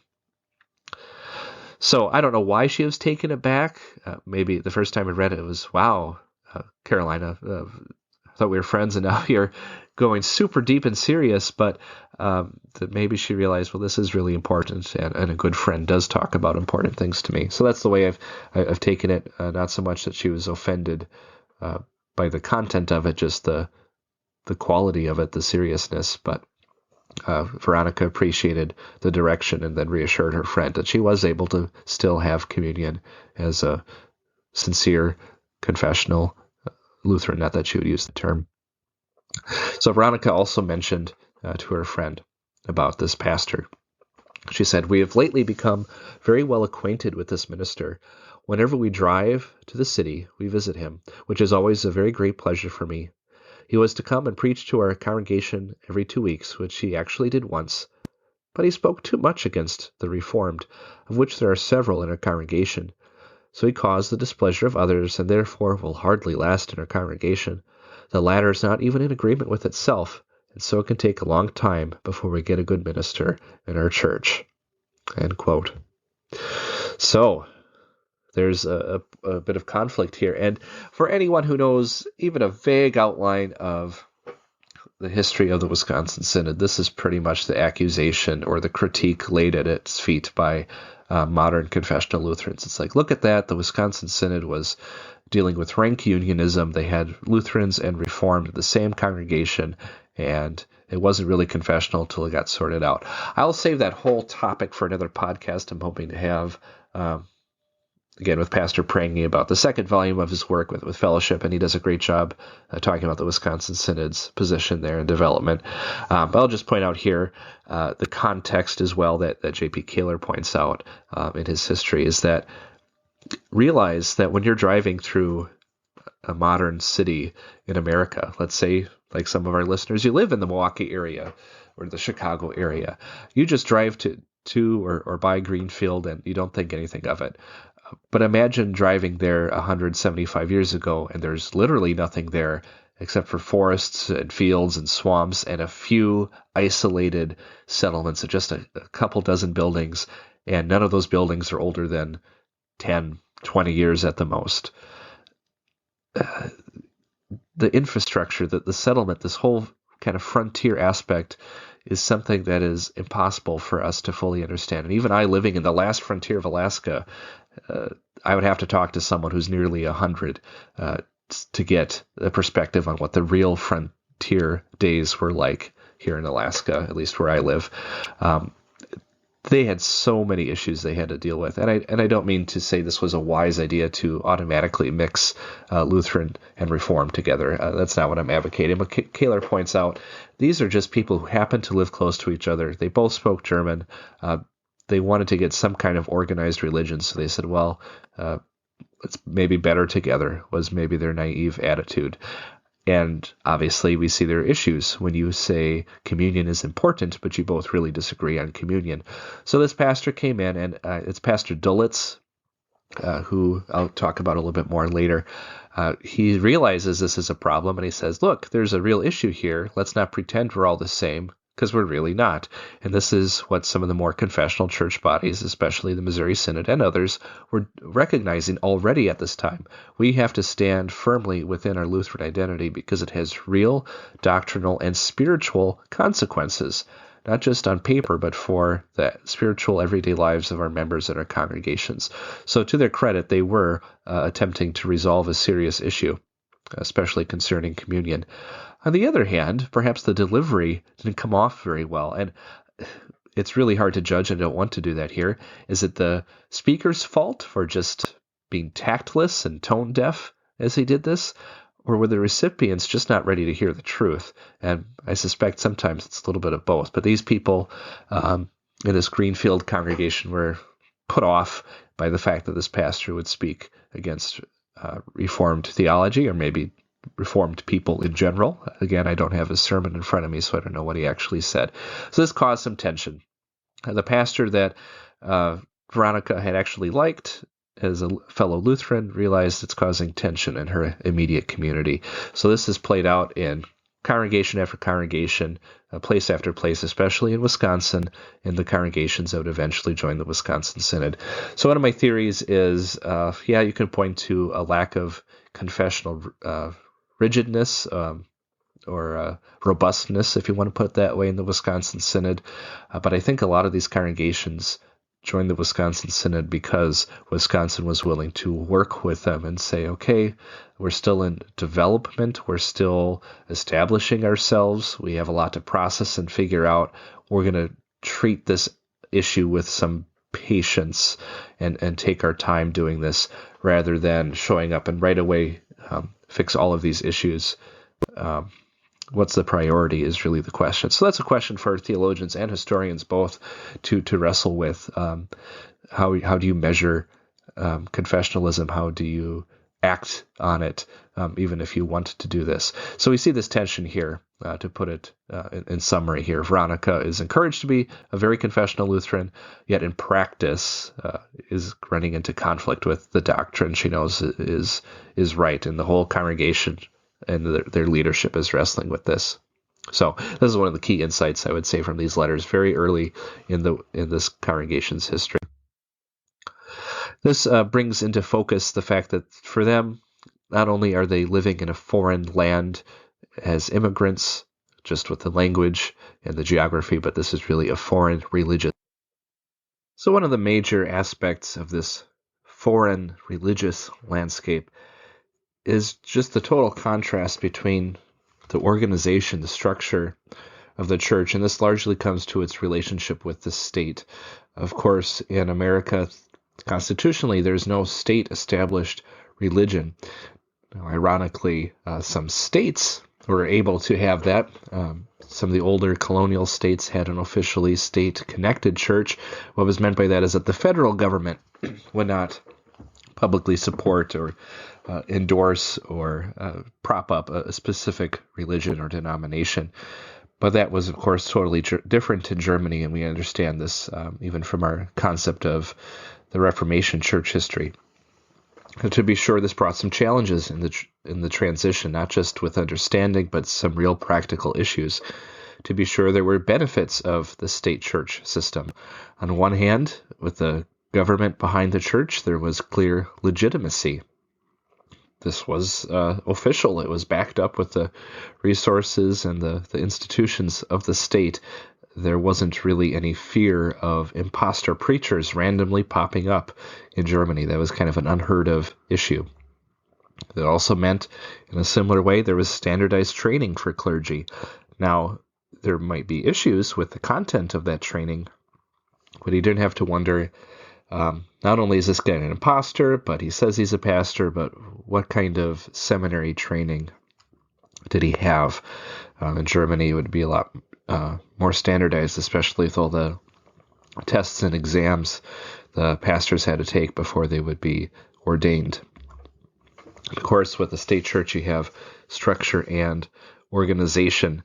So I don't know why she was taken aback. Maybe the first time I read it, it was, wow, Carolina, I thought we were friends, and now you're going super deep and serious. But that maybe she realized, well, this is really important, and a good friend does talk about important things to me. So that's the way I've taken it. Not so much that she was offended by the content of it, just the quality of it, the seriousness. But Veronica appreciated the direction and then reassured her friend that she was able to still have communion as a sincere confessional Lutheran, not that she would use the term. So Veronica also mentioned to her friend about this pastor. She said, "We have lately become very well acquainted with this minister. Whenever we drive to the city, we visit him, which is always a very great pleasure for me. He was to come and preach to our congregation every 2 weeks, which he actually did once. But he spoke too much against the Reformed, of which there are several in our congregation. So he caused the displeasure of others, and therefore will hardly last in our congregation. The latter is not even in agreement with itself, and so it can take a long time before we get a good minister in our church." End quote. So there's a bit of conflict here. And for anyone who knows even a vague outline of the history of the Wisconsin Synod, this is pretty much the accusation or the critique laid at its feet by modern confessional Lutherans. It's like, look at that. The Wisconsin Synod was dealing with rank unionism. They had Lutherans and Reformed in the same congregation, and it wasn't really confessional until it got sorted out. I'll save that whole topic for another podcast. I'm hoping to have again, with Pastor Prangy about the second volume of his work with Fellowship, and he does a great job talking about the Wisconsin Synod's position there and development. But I'll just point out here the context as well that J.P. Kerler points out in his history is that realize that when you're driving through a modern city in America, let's say, like some of our listeners, you live in the Milwaukee area or the Chicago area, you just drive to or by Greenfield and you don't think anything of it. But imagine driving there 175 years ago and there's literally nothing there, except for forests and fields and swamps and a few isolated settlements of just a couple dozen buildings, and none of those buildings are older than 10, 20 years at the most. The infrastructure, the settlement, this whole kind of frontier aspect is something that is impossible for us to fully understand. And even I, living in the last frontier of Alaska, I would have to talk to someone who's nearly 100 to get a perspective on what the real frontier days were like here in Alaska, at least where I live. They had so many issues they had to deal with. And I don't mean to say this was a wise idea to automatically mix Lutheran and Reformed together. That's not what I'm advocating. But Kerler points out these are just people who happen to live close to each other. They both spoke German. They wanted to get some kind of organized religion. So they said, well, it's maybe better together, was maybe their naive attitude. And obviously, we see there are issues when you say communion is important, but you both really disagree on communion. So this pastor came in, and it's Pastor Dulitz, who I'll talk about a little bit more later. He realizes this is a problem, and he says, look, there's a real issue here. Let's not pretend we're all the same, because we're really not. And this is what some of the more confessional church bodies, especially the Missouri Synod and others, were recognizing already at this time. We have to stand firmly within our Lutheran identity because it has real doctrinal and spiritual consequences, not just on paper, but for the spiritual everyday lives of our members and our congregations. So to their credit, they were attempting to resolve a serious issue, especially concerning communion. On the other hand, perhaps the delivery didn't come off very well, and it's really hard to judge, and I don't want to do that here. Is it the speaker's fault for just being tactless and tone deaf as he did this, or were the recipients just not ready to hear the truth? And I suspect sometimes it's a little bit of both, but these people in this Greenfield congregation were put off by the fact that this pastor would speak against Reformed theology, or maybe Reformed people in general. Again, I don't have his sermon in front of me, so I don't know what he actually said. So this caused some tension. The pastor that Veronica had actually liked as a fellow Lutheran realized it's causing tension in her immediate community. So this is played out in congregation after congregation, place after place, especially in Wisconsin, in the congregations that would eventually join the Wisconsin Synod. So one of my theories is, you can point to a lack of confessional rigidness or robustness, if you want to put it that way, in the Wisconsin Synod. But I think a lot of these congregations joined the Wisconsin Synod because Wisconsin was willing to work with them and say, okay, we're still in development. We're still establishing ourselves. We have a lot to process and figure out. We're going to treat this issue with some patience and take our time doing this rather than showing up and right away fix all of these issues. What's the priority is really the question. So that's a question for theologians and historians both to wrestle with. How do you measure confessionalism? How do you act on it, even if you want to do this? So we see this tension here, to put it in summary here. Veronica is encouraged to be a very confessional Lutheran, yet in practice is running into conflict with the doctrine she knows is right, and the whole congregation and their leadership is wrestling with this. So this is one of the key insights I would say from these letters very early in this congregation's history. This brings into focus the fact that for them, not only are they living in a foreign land as immigrants, just with the language and the geography, but this is really a foreign religion. So one of the major aspects of this foreign religious landscape is just the total contrast between the organization, the structure of the church, and this largely comes to its relationship with the state. Of course, in America, constitutionally, there's no state-established religion. Now, ironically, some states were able to have that. Some of the older colonial states had an officially state-connected church. What was meant by that is that the federal government would not publicly support or endorse or prop up a specific religion or denomination. But that was, of course, totally different in Germany, and we understand this even from our concept of the Reformation church history. And to be sure, this brought some challenges in the transition, not just with understanding, but some real practical issues. To be sure, there were benefits of the state church system. On one hand, with the government behind the church, there was clear legitimacy. This was official. It was backed up with the resources and the institutions of the state. There wasn't really any fear of imposter preachers randomly popping up in Germany. That was kind of an unheard of issue. That also meant, in a similar way, there was standardized training for clergy. Now, there might be issues with the content of that training, but he didn't have to wonder, not only is this guy an imposter, but he says he's a pastor, but what kind of seminary training did he have? In Germany, it would be a lot more standardized, especially with all the tests and exams the pastors had to take before they would be ordained. Of course, with the state church, you have structure and organization.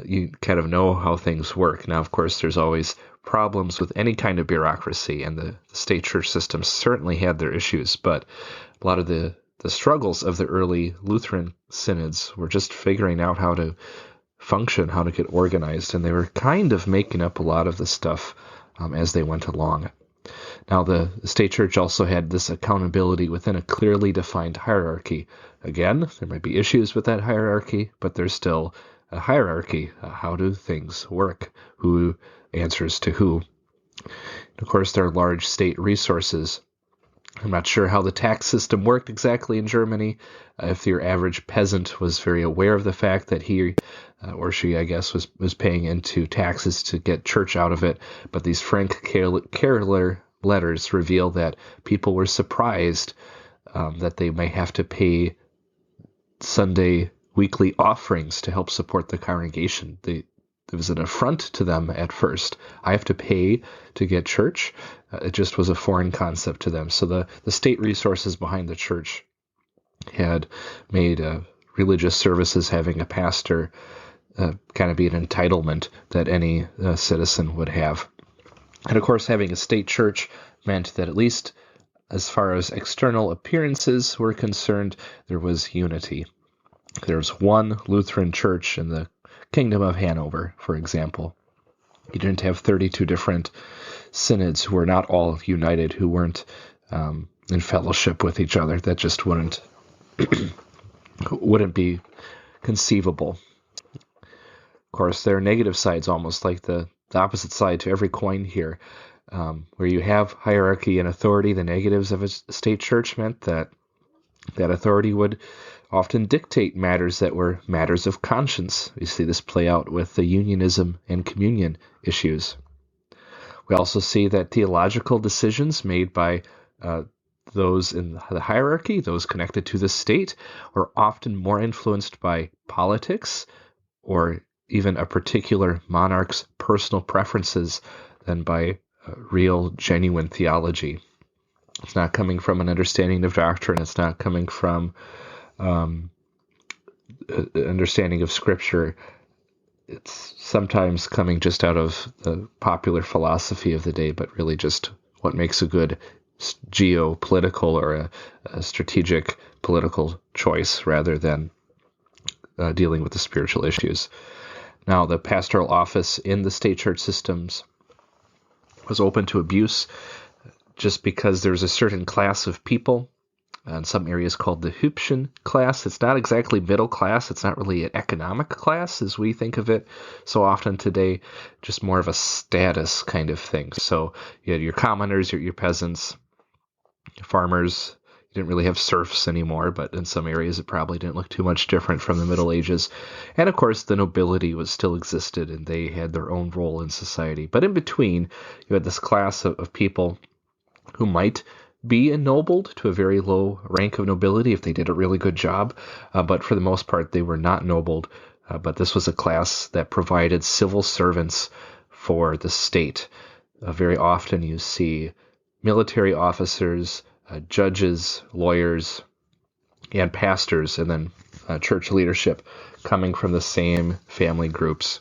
You kind of know how things work. Now, of course, there's always problems with any kind of bureaucracy, and the state church system certainly had their issues, but a lot of the struggles of the early Lutheran synods were just figuring out how to function, how to get organized, and they were kind of making up a lot of the stuff as they went along. Now, the state church also had this accountability within a clearly defined hierarchy. Again, there might be issues with that hierarchy, but there's still a hierarchy. How do things work? Who answers to who? And of course, there are large state resources. I'm not sure how the tax system worked exactly in Germany. If your average peasant was very aware of the fact that he or she, I guess, was paying into taxes to get church out of it. But these Frank Kerler letters reveal that people were surprised that they may have to pay Sunday weekly offerings to help support the congregation. There was an affront to them at first. I have to pay to get church. It just was a foreign concept to them. So the state resources behind the church had made religious services having a pastor kind of be an entitlement that any citizen would have. And of course, having a state church meant that at least as far as external appearances were concerned, there was unity. There was one Lutheran church in the Kingdom of Hanover, for example. You didn't have 32 different synods who were not all united, who weren't in fellowship with each other. That just wouldn't be conceivable. Of course, there are negative sides, almost like the opposite side to every coin here. Where you have hierarchy and authority, the negatives of a state church meant that authority would often dictate matters that were matters of conscience. We see this play out with the unionism and communion issues. We also see that theological decisions made by those in the hierarchy, those connected to the state, were often more influenced by politics or even a particular monarch's personal preferences than by real, genuine theology. It's not coming from an understanding of doctrine. It's not coming from understanding of Scripture. It's sometimes coming just out of the popular philosophy of the day, but really just what makes a good geopolitical or a strategic political choice rather than dealing with the spiritual issues. Now, the pastoral office in the state church systems was open to abuse just because there's a certain class of people in some areas called the Hübschen class. It's not exactly middle class. It's not really an economic class as we think of it so often today, just more of a status kind of thing. So you had your commoners, your peasants, farmers. You didn't really have serfs anymore, but in some areas it probably didn't look too much different from the Middle Ages. And of course, the nobility was still existed, and they had their own role in society. But in between, you had this class of people who might be ennobled to a very low rank of nobility if they did a really good job, but for the most part, they were not nobled. But this was a class that provided civil servants for the state. Very often you see military officers, judges, lawyers, and pastors, and then church leadership coming from the same family groups.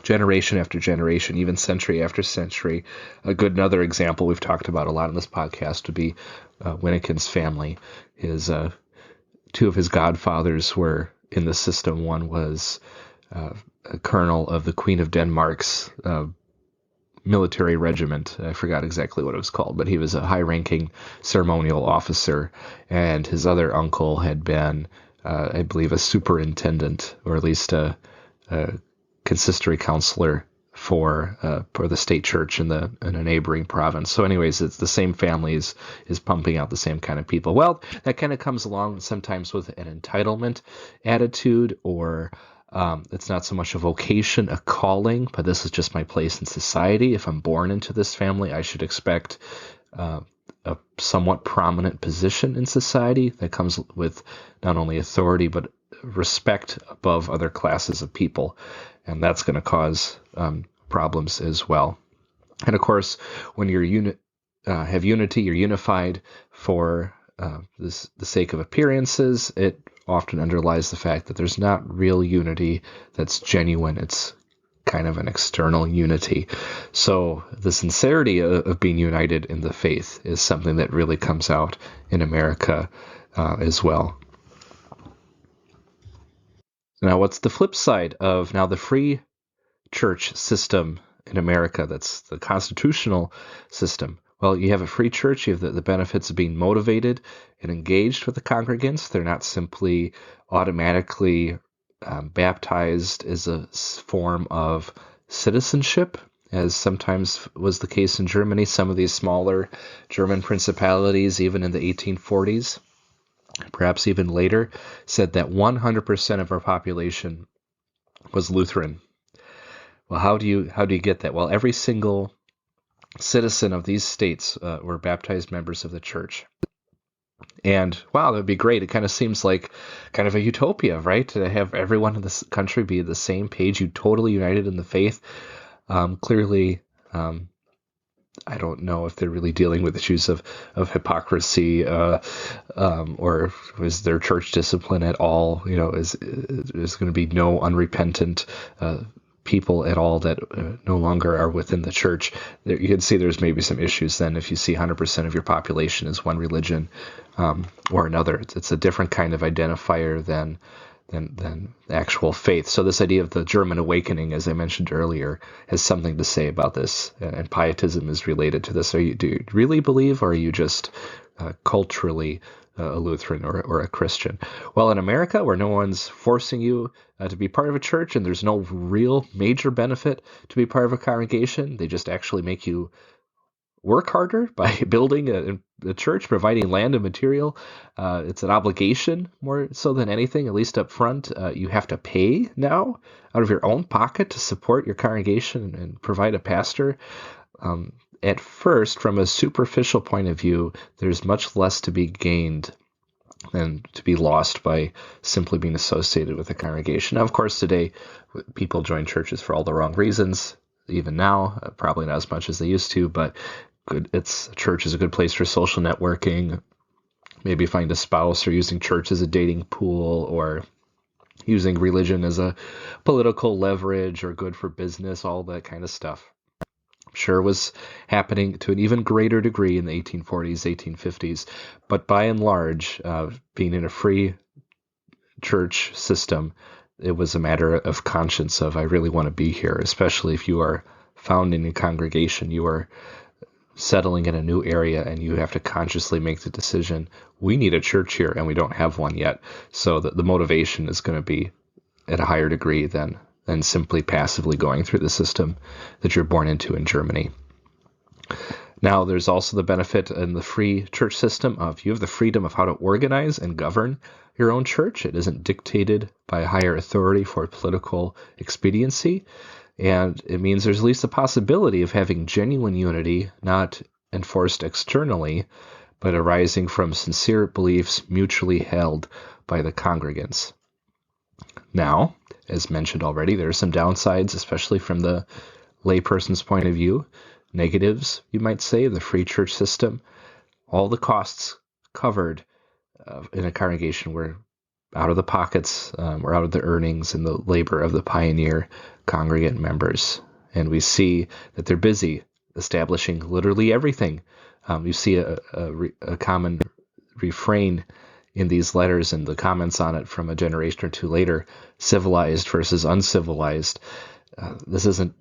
generation after generation, even century after century. Another example we've talked about a lot in this podcast would be Wyneken's family. Two of his godfathers were in the system. One was a colonel of the Queen of Denmark's military regiment. I forgot exactly what it was called, but he was a high-ranking ceremonial officer, and his other uncle had been, I believe, a superintendent, or at least a consistory counselor for the state church in a neighboring province. So anyways, it's the same family is pumping out the same kind of people. Well, that kind of comes along sometimes with an entitlement attitude, or it's not so much a vocation, a calling, but this is just my place in society. If I'm born into this family, I should expect a somewhat prominent position in society that comes with not only authority, but respect above other classes of people. And that's going to cause problems as well. And of course, when you have unity, you're unified for the sake of appearances, it often underlies the fact that there's not real unity that's genuine. It's kind of an external unity. So the sincerity of being united in the faith is something that really comes out in America as well. Now, what's the flip side of now the free church system in America? That's the constitutional system. Well, you have a free church, you have the benefits of being motivated and engaged with the congregants. They're not simply automatically baptized as a form of citizenship, as sometimes was the case in Germany. Some of these smaller German principalities, even in the 1840s, perhaps even later, said that 100% of our population was Lutheran. Well, how do you get that? Well, every single citizen of these states were baptized members of the church. And wow, that would be great. It kind of seems like kind of a utopia, right? To have everyone in this country be the same page, totally united in the faith. Clearly, I don't know if they're really dealing with issues of hypocrisy or is their church discipline at all. Is going to be no unrepentant people at all that no longer are within the church. You can see there's maybe some issues then if you see 100% of your population is one religion or another. It's a different kind of identifier than actual faith. So this idea of the German awakening, as I mentioned earlier, has something to say about this, and pietism is related to this. Do you really believe, or are you just culturally a Lutheran or a Christian? Well, in America, where no one's forcing you to be part of a church, and there's no real major benefit to be part of a congregation, they just actually make you work harder by building a church, providing land and material. It's an obligation more so than anything, at least up front. You have to pay now out of your own pocket to support your congregation and provide a pastor. At first, from a superficial point of view, there's much less to be gained than to be lost by simply being associated with a congregation. Now, of course, today, people join churches for all the wrong reasons. Even now, probably not as much as they used to, but church is a good place for social networking. Maybe find a spouse, or using church as a dating pool, or using religion as a political leverage, or good for business, all that kind of stuff. I'm sure was happening to an even greater degree in the 1840s, 1850s. But by and large, being in a free church system, it was a matter of conscience of, I really want to be here, especially if you are founding a congregation, you are settling in a new area, and you have to consciously make the decision, we need a church here, and we don't have one yet. So the motivation is going to be at a higher degree than simply passively going through the system that you're born into in Germany. Now, there's also the benefit in the free church system of you have the freedom of how to organize and govern your own church. It isn't dictated by a higher authority for political expediency. And it means there's at least a possibility of having genuine unity, not enforced externally, but arising from sincere beliefs mutually held by the congregants. Now, as mentioned already, there are some downsides, especially from the layperson's point of view. Negatives, you might say, of the free church system. All the costs covered in a congregation were out of the pockets or out of the earnings and the labor of the pioneer congregant members. And we see that they're busy establishing literally everything. You see a common refrain in these letters and the comments on it from a generation or two later: civilized versus uncivilized. This isn't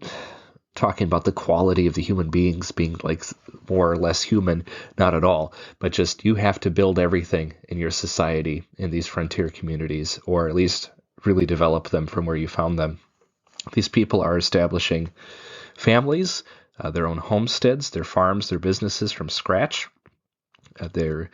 talking about the quality of the human beings being like more or less human, not at all, but just you have to build everything in your society in these frontier communities, or at least really develop them from where you found them. These people are establishing families, their own homesteads, their farms, their businesses from scratch. They're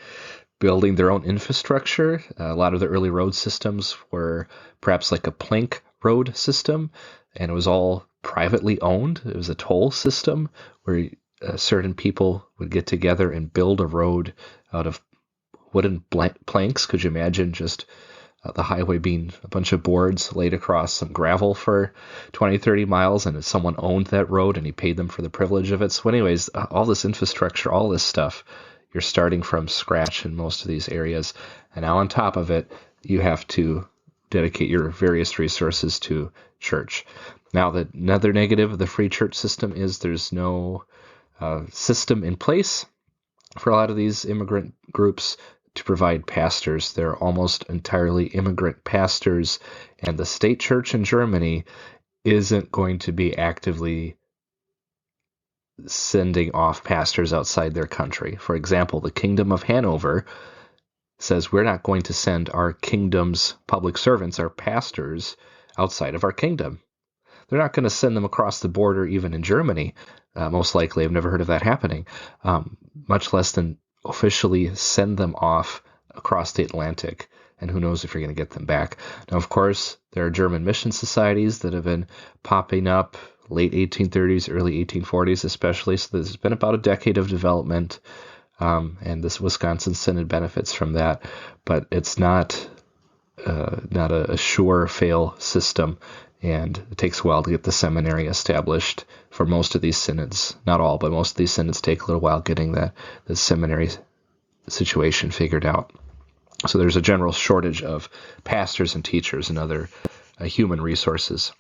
building their own infrastructure. A lot of the early road systems were perhaps like a plank road system, and it was all privately owned. It was a toll system where certain people would get together and build a road out of wooden planks. Could you imagine just the highway being a bunch of boards laid across some gravel for 20, 30 miles, and someone owned that road and he paid them for the privilege of it. So anyways, all this infrastructure, all this stuff, you're starting from scratch in most of these areas. And now on top of it, you have to dedicate your various resources to church. Now, another negative of the free church system is there's no system in place for a lot of these immigrant groups to provide pastors. They're almost entirely immigrant pastors, and the state church in Germany isn't going to be actively sending off pastors outside their country. For example, the Kingdom of Hanover says we're not going to send our kingdom's public servants, our pastors, outside of our kingdom. They're not going to send them across the border even in Germany. Most likely, I've never heard of that happening, much less than officially send them off across the Atlantic. And who knows if you're going to get them back. Now, of course, there are German mission societies that have been popping up late 1830s, early 1840s especially. So there's been about a decade of development, and this Wisconsin Synod benefits from that. But it's not a sure-fail system, and it takes a while to get the seminary established for most of these synods. Not all, but most of these synods take a little while getting the seminary situation figured out. So there's a general shortage of pastors and teachers and other human resources.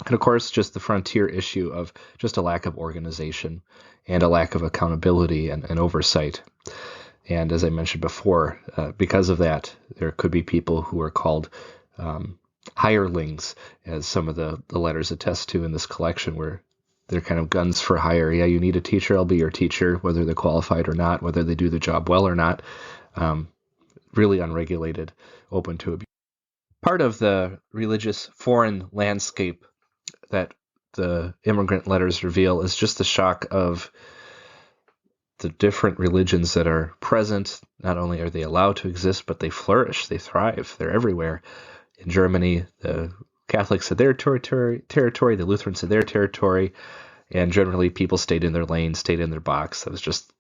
And of course, just the frontier issue of just a lack of organization and a lack of accountability and oversight. And as I mentioned before, because of that, there could be people who are called hirelings, as some of the letters attest to in this collection, where they're kind of guns for hire. Yeah, you need a teacher, I'll be your teacher, whether they're qualified or not, whether they do the job well or not. Really unregulated, open to abuse. Part of the religious foreign landscape that the immigrant letters reveal is just the shock of the different religions that are present. Not only are they allowed to exist, but they flourish, they thrive, they're everywhere. In Germany, the Catholics had their territory, the Lutherans had their territory, and generally people stayed in their lane, stayed in their box. That was just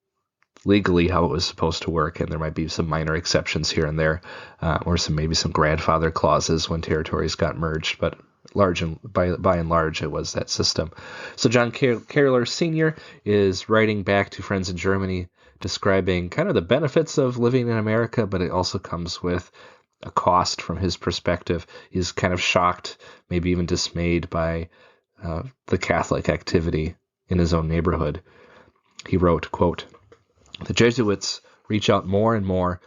legally how it was supposed to work, and there might be some minor exceptions here and there, or maybe some grandfather clauses when territories got merged, but by and large, it was that system. So John Kerler Sr. is writing back to friends in Germany, describing kind of the benefits of living in America, but it also comes with a cost from his perspective. He's kind of shocked, maybe even dismayed by the Catholic activity in his own neighborhood. He wrote, quote, "The Jesuits reach out more and more,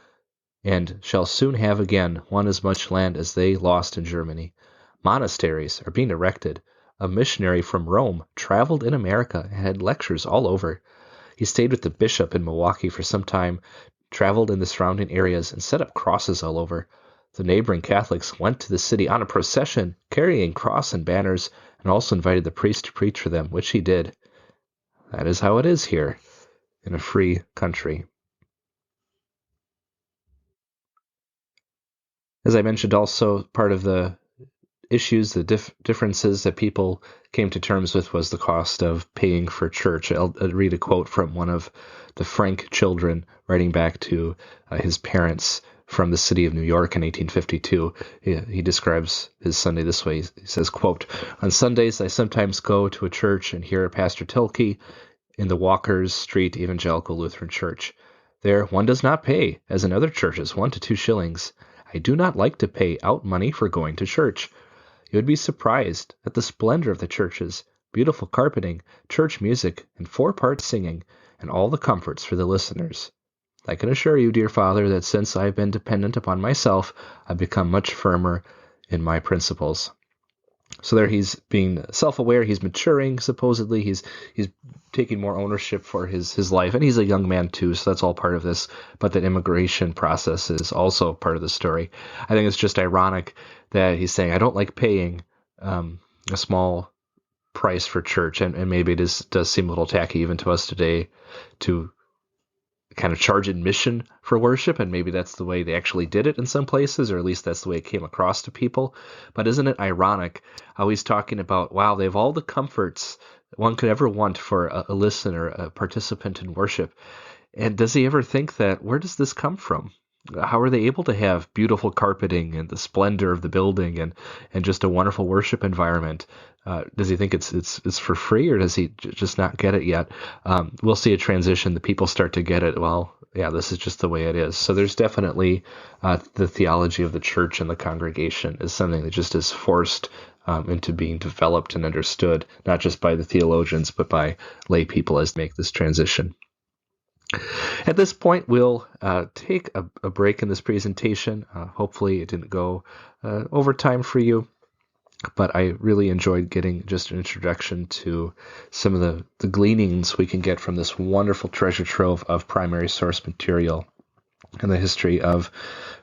and shall soon have again won as much land as they lost in Germany. Monasteries are being erected. A missionary from Rome traveled in America and had lectures all over. He stayed with the bishop in Milwaukee for some time, traveled in the surrounding areas, and set up crosses all over. The neighboring Catholics went to the city on a procession, carrying cross and banners, and also invited the priest to preach for them, which he did. That is how it is here in a free country." As I mentioned, also part of the issues, the differences that people came to terms with was the cost of paying for church. I'll read a quote from one of the Frank children writing back to his parents from the city of New York in 1852. He describes his Sunday this way. He says, quote, "On Sundays, I sometimes go to a church and hear Pastor Tilke in the Walker's Street Evangelical Lutheran Church. There, one does not pay, as in other churches, 1 to 2 shillings. I do not like to pay out money for going to church. You would be surprised at the splendor of the churches, beautiful carpeting, church music, and four-part singing, and all the comforts for the listeners. I can assure you, dear Father, that since I have been dependent upon myself, I've become much firmer in my principles. So there he's being self-aware, he's maturing, supposedly, he's taking more ownership for his life, and he's a young man too, so that's all part of this, but that immigration process is also part of the story. I think it's just ironic that he's saying, I don't like paying a small price for church, and maybe it does seem a little tacky even to us today to kind of charge admission for worship, and maybe that's the way they actually did it in some places, or at least that's the way it came across to people. But isn't it ironic how he's talking about, wow, they have all the comforts one could ever want for a listener, a participant in worship. And does he ever think that, where does this come from? How are they able to have beautiful carpeting and the splendor of the building and just a wonderful worship environment? Does he think it's for free, or does he just not get it yet? We'll see a transition. The people start to get it. Well, yeah, this is just the way it is. So there's definitely the theology of the church and the congregation is something that just is forced into being developed and understood, not just by the theologians, but by lay people as they make this transition. At this point, we'll take a break in this presentation. Hopefully it didn't go over time for you, but I really enjoyed getting just an introduction to some of the gleanings we can get from this wonderful treasure trove of primary source material and the history of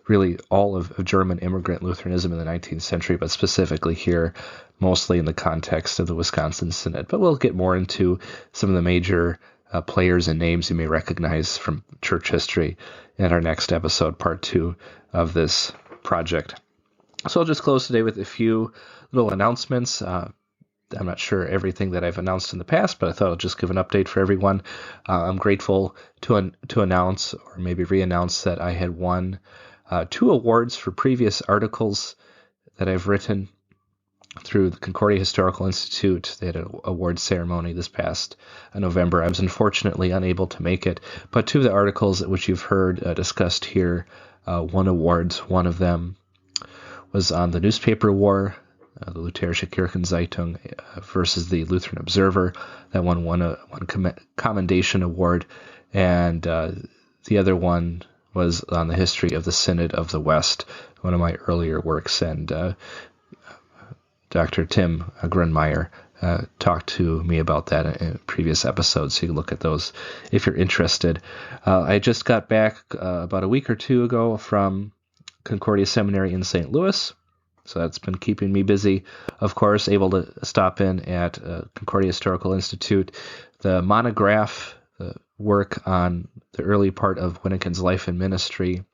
really all of German immigrant Lutheranism in the 19th century, but specifically here, mostly in the context of the Wisconsin Synod. But we'll get more into some of the major players and names you may recognize from church history in our next episode, part 2 of this project. So I'll just close today with a few little announcements. I'm not sure everything that I've announced in the past, but I thought I'll just give an update for everyone. I'm grateful to announce, or maybe re-announce, that I had won 2 awards for previous articles that I've written through the Concordia Historical Institute. They had an award ceremony this past November. I was unfortunately unable to make it, but 2 of the articles which you've heard discussed here won awards. One of them was on the newspaper war, the Lutherische Kirchenzeitung versus the Lutheran Observer. That one won a commendation award, and the other one was on the history of the Synod of the West, one of my earlier works, and Dr. Tim Grunmeyer talked to me about that in previous episodes, so you can look at those if you're interested. I just got back about a week or 2 ago from Concordia Seminary in St. Louis, so that's been keeping me busy. Of course, able to stop in at Concordia Historical Institute. The monograph work on the early part of Wyneken's life and ministry,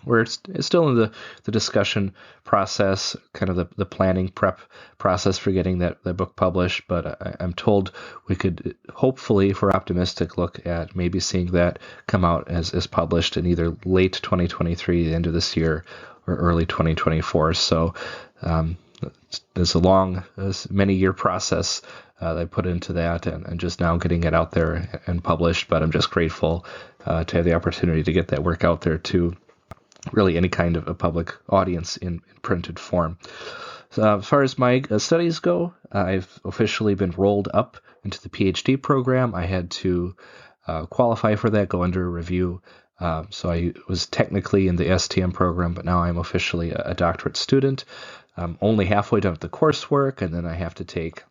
where it's still in the discussion process, kind of the planning prep process for getting that book published, but I'm told we could hopefully, if we're optimistic, look at maybe seeing that come out as published in either late 2023, the end of this year, or early 2024. So there's a long, many-year process that I put into that, and just now getting it out there and published, but I'm just grateful to have the opportunity to get that work out there to really any kind of a public audience in printed form. So, as far as my studies go, I've officially been rolled up into the PhD program. I had to qualify for that, go under review. So I was technically in the STM program, but now I'm officially a doctorate student. I'm only halfway done with the coursework, and then I have to take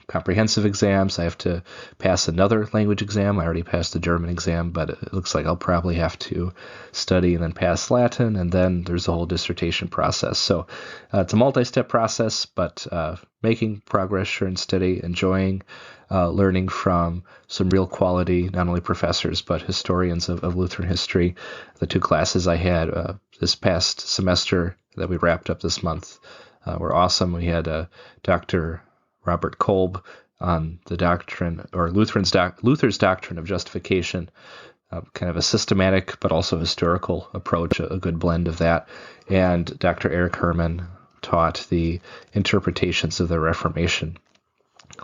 comprehensive exams. I have to pass another language exam. I already passed the German exam, but it looks like I'll probably have to study and then pass Latin, and then there's a whole dissertation process. So it's a multi-step process, but making progress, sure and steady, enjoying learning from some real quality, not only professors, but historians of Lutheran history. The 2 classes I had this past semester that we wrapped up this month were awesome. We had Dr. Robert Kolb on the doctrine, or Luther's doctrine of justification, kind of a systematic but also historical approach, a good blend of that. And Dr. Eric Herman taught the interpretations of the Reformation,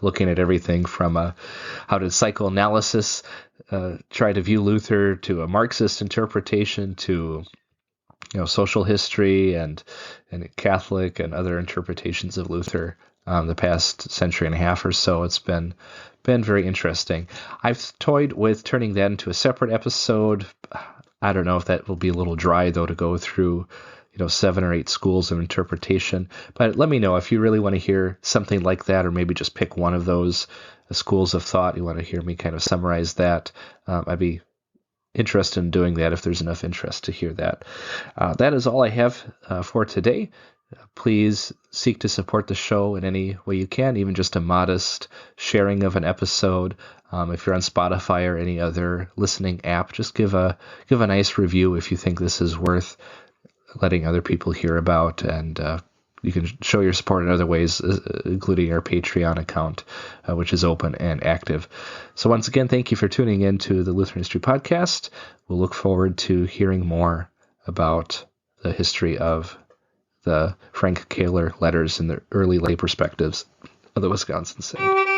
looking at everything from how did psychoanalysis try to view Luther, to a Marxist interpretation, to social history and Catholic and other interpretations of Luther the past century and a half or so. It's been very interesting. I've toyed with turning that into a separate episode. I don't know if that will be a little dry, though, to go through 7 or 8 schools of interpretation. But let me know if you really want to hear something like that, or maybe just pick one of those schools of thought. You want to hear me kind of summarize that. I'd be interested in doing that if there's enough interest to hear that. That is all I have for today. Please seek to support the show in any way you can, even just a modest sharing of an episode. If you're on Spotify or any other listening app, just give a nice review if you think this is worth letting other people hear about. And you can show your support in other ways, including our Patreon account, which is open and active. So once again, thank you for tuning in to the Lutheran History Podcast. We'll look forward to hearing more about the history of the Frank Kerler letters and the early lay perspectives of the Wisconsin Synod.